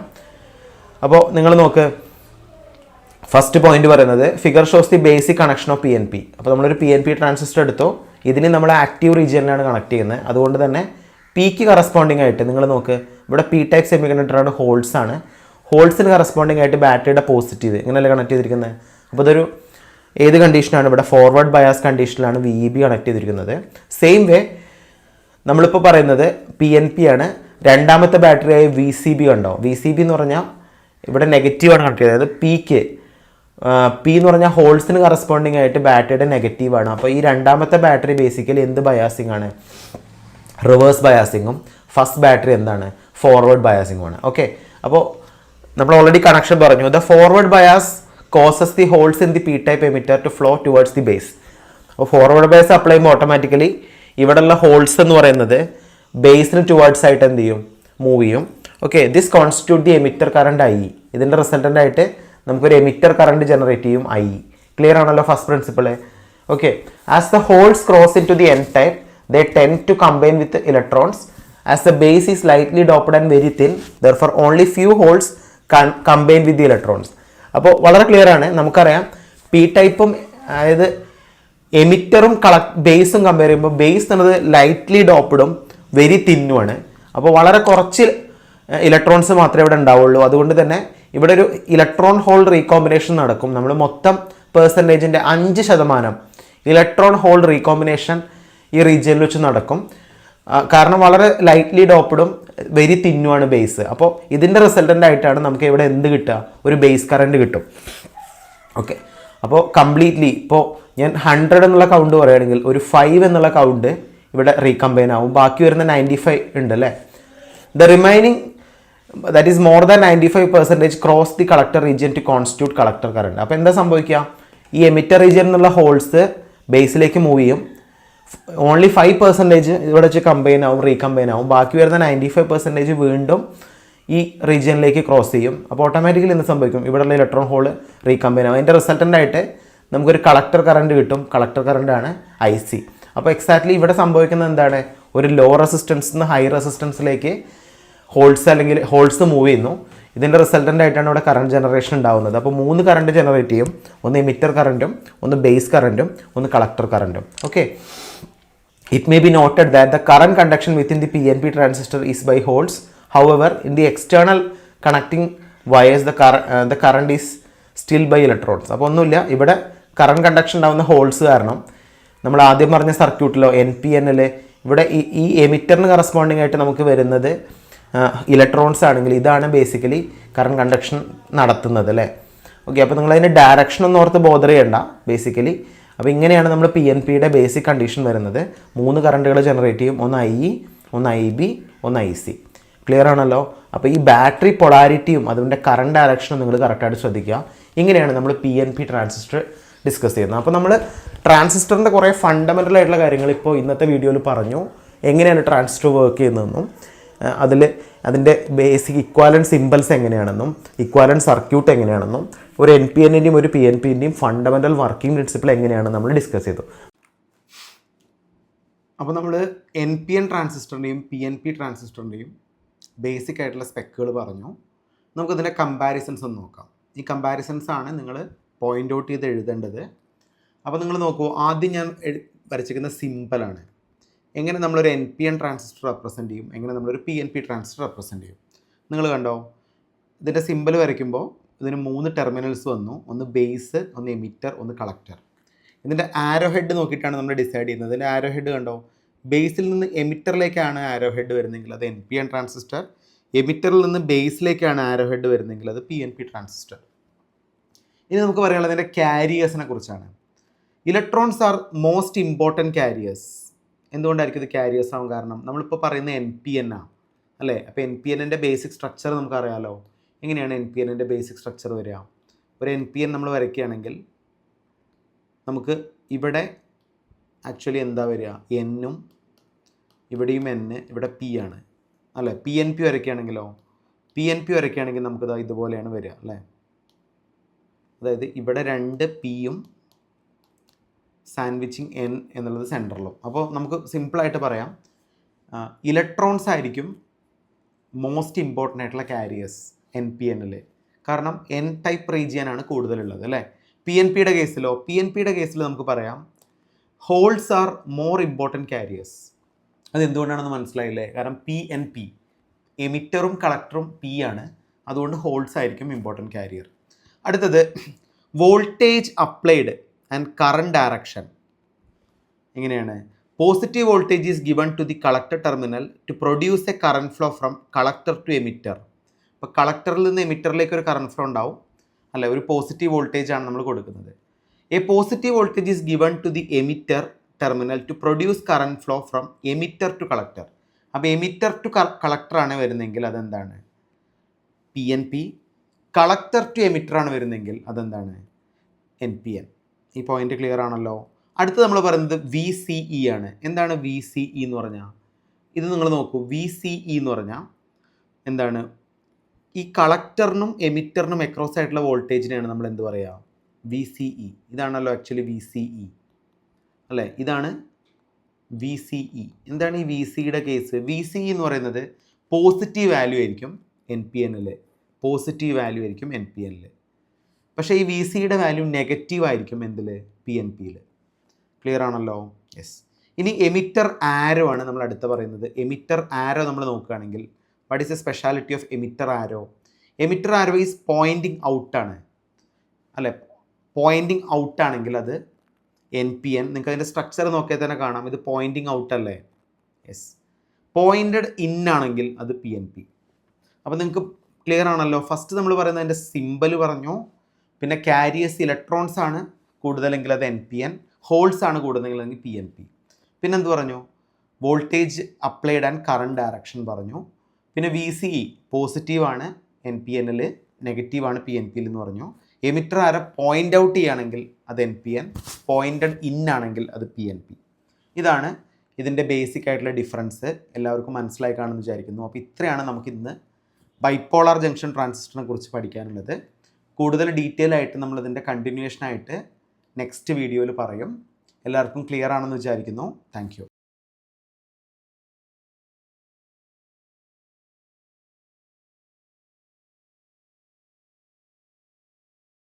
[SPEAKER 2] അപ്പോൾ നിങ്ങൾ നോക്ക്, ഫസ്റ്റ് പോയിന്റ് പറയുന്നത് figure shows the basic connection of PNP. അപ്പോൾ നമ്മളൊരു PNP ട്രാൻസിസ്റ്റർ എടുത്തു, ഇതിന് നമ്മൾ ആക്റ്റീവ് റീജിയനിലാണ് കണക്ട് ചെയ്യുന്നത്. അതുകൊണ്ട് തന്നെ പിക്ക് കറസ്പോണ്ടിങ് ആയിട്ട് നിങ്ങൾ നോക്ക്, ഇവിടെ P ടൈപ്പ് സെമി കണ്ടക്ടറാണ്, ഹോൾസ് ആണ്. ഹോൾസിന് കറസ്പോണ്ടിങ് ആയിട്ട് ബാറ്ററിയുടെ പോസിറ്റീവ് ഇങ്ങനെയല്ലേ കണക്ട് ചെയ്തിരിക്കുന്നത്. അപ്പോൾ ഇതൊരു ഏത് കണ്ടീഷനാണ്, ഇവിടെ ഫോർവേഡ് ബയാസ് കണ്ടീഷനിലാണ് VEB കണക്ട് ചെയ്തിരിക്കുന്നത്. സെയിം വേ നമ്മളിപ്പോൾ പറയുന്നത് PNP ആണ്. രണ്ടാമത്തെ ബാറ്ററിയായ VCB കണ്ടോ, VCB എന്ന് പറഞ്ഞാൽ ഇവിടെ നെഗറ്റീവാണ് കണക്ട് ചെയ്തത്. P എന്ന് പറഞ്ഞാൽ ഹോൾസിന് കറസ്പോണ്ടിങ് ആയിട്ട് ബാറ്ററിയുടെ നെഗറ്റീവാണ്. അപ്പോൾ ഈ രണ്ടാമത്തെ ബാറ്ററി ബേസിക്കലി എന്ത് ബയാസിംഗ് ആണ്, റിവേഴ്സ് ബയാസിങ്ങും. ഫസ്റ്റ് ബാറ്ററി എന്താണ്, ഫോർവേഡ് ബയാസിങ്ങുമാണ്. ഓക്കെ, അപ്പോൾ നമ്മൾ ഓൾറെഡി കണക്ഷൻ പറഞ്ഞു. The forward bias causes the holes in the P type emitter to flow towards the base. അപ്പോൾ ഫോർവേഡ് ബയാസ് അപ്ലൈ ചെയ്യുമ്പോൾ ഓട്ടോമാറ്റിക്കലി ഇവിടെയുള്ള ഹോൾസ് എന്ന് പറയുന്നത് ബേസിന് ടുവേർഡ്സ് ആയിട്ട് എന്ത് ചെയ്യും, മൂവ് ചെയ്യും. Okay, this constitute the emitter current IE. ഇതിൻ്റെ റിസൾട്ടൻ്റ് ആയിട്ട് നമുക്കൊരു എമിറ്റർ കറണ്ട് ജനറേറ്റ് ചെയ്യും IE. ക്ലിയർ ആണല്ലോ first principle. Okay, as the holes cross into the N type they tend to combine with the electrons. As the base is slightly doped and very thin, therefore only few holes can combine with the electrons. അപ്പോൾ വളരെ clear ആണ്, നമുക്കറിയാം P ടൈപ്പും അതായത് എമിറ്ററും ബേസും compare ചെയ്യുമ്പോൾ base എന്നത് lightly ഡോപ്ഡും very തിന്നുമാണ്. അപ്പോൾ വളരെ കുറച്ച് ഇലക്ട്രോൺസ് മാത്രമേ ഇവിടെ ഉണ്ടാവുള്ളൂ. അതുകൊണ്ട് തന്നെ ഇവിടെ ഒരു ഇലക്ട്രോൺ ഹോൾ റീകോമ്പിനേഷൻ നടക്കും. നമ്മൾ മൊത്തം പെർസെൻറ്റേജിൻ്റെ 5% ഇലക്ട്രോൺ ഹോൾ റീകോമ്പിനേഷൻ ഈ റീജിയനിൽ വെച്ച് നടക്കും. കാരണം വളരെ ലൈറ്റ്ലി ഡോപ്ഡും വെരി തിന്നുമാണ് ബേസ്. അപ്പോൾ ഇതിൻ്റെ റിസൾട്ടൻ്റ് ആയിട്ടാണ് നമുക്ക് ഇവിടെ എന്ത് കിട്ടുക, ഒരു ബേസ് കറണ്ട് കിട്ടും. ഓക്കെ, അപ്പോൾ കംപ്ലീറ്റ്ലി ഇപ്പോൾ ഞാൻ 100 എന്നുള്ള കൗണ്ട് പറയുകയാണെങ്കിൽ ഒരു 5 എന്നുള്ള കൗണ്ട് ഇവിടെ റീകമ്പൈൻ ആവും. ബാക്കി വരുന്ന 95 ഉണ്ട് അല്ലേ. The remaining that is more than 95% cross the collector region to constitute collector current. അപ്പോൾ എന്താ സംഭവിക്കുക, ഈ എമിറ്റർ റീജിയൻ എന്നുള്ള ഹോൾസ് ബേസിലേക്ക് മൂവ് ചെയ്യും. ഓൺലി 5% ഇവിടെ വെച്ച് കമ്പൈൻ ആവും, റീകമ്പൈൻ ആവും. ബാക്കി വരുന്ന 95% വീണ്ടും ഈ റീജിയനിലേക്ക് ക്രോസ് ചെയ്യും. അപ്പോൾ ഓട്ടോമാറ്റിക്കലി എന്ത് സംഭവിക്കും, ഇവിടെയുള്ള ഇലക്ട്രോൺ ഹോൾ റീകമ്പൈൻ ആവും. അതിൻ്റെ റിസൾട്ടൻ്റ് ആയിട്ട് നമുക്കൊരു കളക്ടർ കറണ്ട് കിട്ടും. കളക്ടർ കറണ്ടാണ് IC. അപ്പോൾ എക്സാക്ട്ലി ഇവിടെ സംഭവിക്കുന്നത് എന്താണ്, ഒരു ലോ റെസിസ്റ്റൻസ് നിന്ന് ഹൈ റെസിസ്റ്റൻസിലേക്ക് ഹോൾസ് അല്ലെങ്കിൽ ഹോൾസ് മൂവ് ചെയ്യുന്നു. ഇതിൻ്റെ റിസൾട്ടൻ്റ് ആയിട്ടാണ് ഇവിടെ കറണ്ട് ജനറേഷൻ ഉണ്ടാകുന്നത്. അപ്പോൾ 3 കറണ്ട് ജനറേറ്റ് ചെയ്യും, ഒന്ന് എമിറ്റർ കറണ്ടും, ഒന്ന് ബേസ് കറണ്ടും, ഒന്ന് കളക്ടർ കറണ്ടും. Okay, it may be noted that the current conduction within the PNP transistor is by holes. However, in the external connecting wires the current is still by electrons. അപ്പോൾ ഒന്നുമില്ല, ഇവിടെ current conduction ഉണ്ടാകുന്ന holes കാരണം നമ്മൾ ആദ്യം പറഞ്ഞ സർക്യൂട്ടിലോ NPNൽ ഇവിടെ ഈ എമിറ്ററിന് കറസ്പോണ്ടിങ് ആയിട്ട് നമുക്ക് വരുന്നത് ഇലക്ട്രോൺസ് ആണെങ്കിൽ ഇതാണ് ബേസിക്കലി കറണ്ട് കണ്ടക്ഷൻ നടത്തുന്നത് അല്ലേ. ഓക്കെ, അപ്പോൾ നിങ്ങളതിൻ്റെ ഡയറക്ഷൻ ഒന്നും ഓർത്ത് ബോദർ ചെയ്യണ്ട ബേസിക്കലി. അപ്പോൾ ഇങ്ങനെയാണ് നമ്മൾ PNPയുടെ ബേസിക് കണ്ടീഷൻ വരുന്നത്. 3 കറണ്ടുകൾ ജനറേറ്റ് ചെയ്യും, ഒന്ന് IE, ഒന്ന് IB, ഒന്ന് IC. ക്ലിയർ ആണല്ലോ. അപ്പോൾ ഈ ബാറ്ററി പൊളാരിറ്റിയും അതിൻ്റെ കറണ്ട് ഡയറക്ഷനും നിങ്ങൾ കറക്റ്റായിട്ട് ശ്രദ്ധിക്കുക. ഇങ്ങനെയാണ് നമ്മൾ PNP ട്രാൻസിസ്റ്റർ ഡിസ്കസ് ചെയ്യുന്നത്. അപ്പോൾ നമ്മൾ ട്രാൻസിസ്റ്ററിൻ്റെ കുറേ ഫണ്ടമെൻ്റൽ ആയിട്ടുള്ള കാര്യങ്ങൾ ഇപ്പോൾ ഇന്നത്തെ വീഡിയോയിൽ പറഞ്ഞു. എങ്ങനെയാണ് ട്രാൻസിസ്റ്റർ വർക്ക് ചെയ്യുന്നതെന്നും അതിൻ്റെ ബേസിക് ഇക്വാലൻറ്റ് സിമ്പിൾസ് എങ്ങനെയാണെന്നും ഇക്വാലൻറ്റ് സർക്യൂട്ട് എങ്ങനെയാണെന്നും ഒരു NPNൻ്റെയും ഒരു PNPൻ്റെയും ഫണ്ടമെൻ്റൽ വർക്കിംഗ് പ്രിൻസിപ്പിൾ എങ്ങനെയാണെന്ന് നമ്മൾ ഡിസ്കസ് ചെയ്തു. അപ്പോൾ നമ്മൾ NPN ട്രാൻസിസ്റ്ററിൻ്റെയും PNP ട്രാൻസിസ്റ്ററിൻ്റെയും ബേസിക് ആയിട്ടുള്ള സ്പെക്കുകൾ പറഞ്ഞു. നമുക്കതിൻ്റെ കമ്പാരിസൺസ് ഒന്ന് നോക്കാം. ഈ കമ്പാരിസൺസ് ആണ് നിങ്ങൾ പോയിൻ്റ് ഔട്ട് ചെയ്ത് എഴുതേണ്ടത്.
[SPEAKER 1] അപ്പോൾ നിങ്ങൾ നോക്കൂ, ആദ്യം ഞാൻ വരച്ചിരിക്കുന്ന സിമ്പിളാണ്. എങ്ങനെ നമ്മളൊരു NPN ട്രാൻസിസ്റ്റർ റെപ്രസെൻറ്റ് ചെയ്യും, എങ്ങനെ നമ്മളൊരു PNP ട്രാൻസിസ്റ്റർ റെപ്രസെൻറ്റ് ചെയ്യും. നിങ്ങൾ കണ്ടോ, ഇതിൻ്റെ സിമ്പിൾ വരയ്ക്കുമ്പോൾ ഇതിന് 3 ടെർമിനൽസ് വന്നു. ഒന്ന് ബേസ്, ഒന്ന് എമിറ്റർ, ഒന്ന് കളക്ടർ. ഇതിൻ്റെ ആരോ ഹെഡ് നോക്കിയിട്ടാണ് നമ്മൾ ഡിസൈഡ് ചെയ്യുന്നത്. ഇതിൻ്റെ ആരോ ഹെഡ് കണ്ടോ, ബേസിൽ നിന്ന് എമിറ്ററിലേക്കാണ് ആരോ ഹെഡ് വരുന്നതെങ്കിൽ അത് NPN ട്രാൻസിസ്റ്റർ, എമിറ്ററിൽ നിന്ന് ബേസിലേക്കാണ് ആരോ ഹെഡ് വരുന്നതെങ്കിൽ അത് PNP ട്രാൻസിസ്റ്റർ. ഇനി നമുക്ക് പറയാനുള്ളത് ഇതിൻ്റെ ക്യാരിയേഴ്സിനെ കുറിച്ചാണ്. Electrons are most important carriers. എന്തുകൊണ്ടായിരിക്കും ഇത് ക്യാരിയേഴ്സ് ആവും? കാരണം നമ്മളിപ്പോൾ പറയുന്ന NPN ആണ് അല്ലേ. അപ്പോൾ NPNൻ്റെ ബേസിക് സ്ട്രക്ചർ നമുക്കറിയാമല്ലോ. എങ്ങനെയാണ് NPNൻ്റെ ബേസിക് സ്ട്രക്ചർ വരിക? ഒരു NPN നമ്മൾ വരയ്ക്കുകയാണെങ്കിൽ നമുക്ക് ഇവിടെ ആക്ച്വലി എന്താ വരിക, എന്നും ഇവിടെയും N, ഇവിടെ P ആണ് അല്ലേ. PNP വരയ്ക്കുകയാണെങ്കിലോ, PNP വരയ്ക്കുകയാണെങ്കിൽ നമുക്കത് ഇതുപോലെയാണ് വരിക അല്ലേ. അതായത് ഇവിടെ 2 Pയും സാൻഡ്വിച്ചിങ് N എന്നുള്ളത് സെൻറ്ററിലും. അപ്പോൾ നമുക്ക് സിമ്പിളായിട്ട് പറയാം, ഇലക്ട്രോൺസ് ആയിരിക്കും മോസ്റ്റ് ഇമ്പോർട്ടൻ്റ് ആയിട്ടുള്ള ക്യാരിയേഴ്സ് NPNൽ. കാരണം N ടൈപ്പ് റീജിയനാണ് കൂടുതലുള്ളത് അല്ലേ. PNPയുടെ കേസിൽ നമുക്ക് പറയാം holes are more important carriers. അതെന്തുകൊണ്ടാണെന്ന് മനസ്സിലായില്ലേ? കാരണം PNP എമിറ്ററും കളക്ടറും P ആണ്, അതുകൊണ്ട് ഹോൾസ് ആയിരിക്കും ഇമ്പോർട്ടൻറ്റ് ക്യാരിയർ. അടുത്തത് voltage applied and current direction. എങ്ങനെയാണ്? Positive voltage is given to the collector terminal to produce a current flow from collector to emitter. അപ്പോൾ കളക്ടറിൽ നിന്ന് എമിറ്ററിലേക്ക് ഒരു കറണ്ട് ഫ്ലോ ഉണ്ടാവും അല്ലെ. ഒരു പോസിറ്റീവ് വോൾട്ടേജ് ആണ് നമ്മൾ കൊടുക്കുന്നത്. A positive voltage is given to the emitter terminal to produce current flow from emitter to collector. അപ്പോൾ എമിറ്റർ ടു കളക്ടറാണ് വരുന്നതെങ്കിൽ അതെന്താണ്? PNP. കളക്ടർ ടു എമിറ്ററാണ് വരുന്നതെങ്കിൽ അതെന്താണ്? NPN. ഈ പോയിന്റ് ക്ലിയർ ആണല്ലോ. അടുത്ത് നമ്മൾ പറയുന്നത് VCE ആണ്. എന്താണ് VCE എന്ന് പറഞ്ഞാൽ? ഇത് നിങ്ങൾ നോക്കൂ, VCE എന്ന് പറഞ്ഞാൽ എന്താണ്? ഈ കളക്ടറിനും എമിറ്ററിനും അക്രോസ് ആയിട്ടുള്ള വോൾട്ടേജിനെയാണ് നമ്മൾ എന്ത് പറയുക? VCE. ഇതാണല്ലോ ആക്ച്വലി VCE അല്ലേ. ഇതാണ് VCE. എന്താണ് ഈ VCയുടെ കേസ്? VCE എന്ന് പറയുന്നത് പോസിറ്റീവ് വാല്യൂ ആയിരിക്കും NPNൽ, പോസിറ്റീവ് വാല്യൂ ആയിരിക്കും NPNൽ. പക്ഷേ ഈ VCയുടെ വാല്യൂ നെഗറ്റീവ് ആയിരിക്കും എന്തിൽ? PNPയിൽ. ക്ലിയർ ആണല്ലോ? യെസ്. ഇനി എമിറ്റർ ആരോ ആണ് നമ്മൾ അടുത്ത പറയുന്നത്. എമിറ്റർ ആരോ നമ്മൾ നോക്കുകയാണെങ്കിൽ what is a speciality of emitter arrow? Emitter arrow is pointing ഔട്ടാണ് അല്ലേ. പോയിൻറ്റിങ് ഔട്ടാണെങ്കിൽ അത് NPN. നിങ്ങൾക്ക് അതിൻ്റെ സ്ട്രക്ചർ നോക്കിയാൽ തന്നെ കാണാം, ഇത് പോയിൻറ്റിങ് ഔട്ട് അല്ലേ. യെസ്. പോയിൻറ്റഡ് ഇൻ ആണെങ്കിൽ അത് PNP. അപ്പോൾ നിങ്ങൾക്ക് ക്ലിയർ ആണല്ലോ. ഫസ്റ്റ് നമ്മൾ പറയുന്നത് അതിൻ്റെ സിമ്പൽ പറഞ്ഞു, പിന്നെ ക്യാരിയേഴ്സ് ഇലക്ട്രോൺസ് ആണ് കൂടുതലെങ്കിൽ അത് NPN, ഹോൾസ് ആണ് കൂടുതലെങ്കിൽ PNP. പിന്നെന്ത് പറഞ്ഞു? Voltage applied and current direction പറഞ്ഞു. പിന്നെ VCE പോസിറ്റീവാണ് NPNൽ, നെഗറ്റീവാണ് PNPയിൽ എന്ന് പറഞ്ഞു. എമിറ്റർ ആരെ പോയിൻ്റ് ഔട്ട് ചെയ്യുകയാണെങ്കിൽ അത് NPN, പോയിൻറ്റഡ് ഇൻ ആണെങ്കിൽ അത് PNP. ഇതാണ് ഇതിൻ്റെ ബേസിക് ആയിട്ടുള്ള ഡിഫറൻസ്. എല്ലാവർക്കും മനസ്സിലായി കാണുമെന്ന് വിചാരിക്കുന്നു. അപ്പോൾ ഇത്രയാണ് നമുക്കിന്ന് ബൈപ്പോളാർ ജംഗ്ഷൻ ട്രാൻസിസ്റ്ററിനെ കുറിച്ച് പഠിക്കാനുള്ളത്. കൂടുതൽ ഡീറ്റെയിൽ ആയിട്ട് നമ്മളിതിൻ്റെ കണ്ടിന്യൂഷനായിട്ട് നെക്സ്റ്റ് വീഡിയോയിൽ പറയും. എല്ലാവർക്കും ക്ലിയർ ആണെന്ന് വിചാരിക്കുന്നു. Thank you.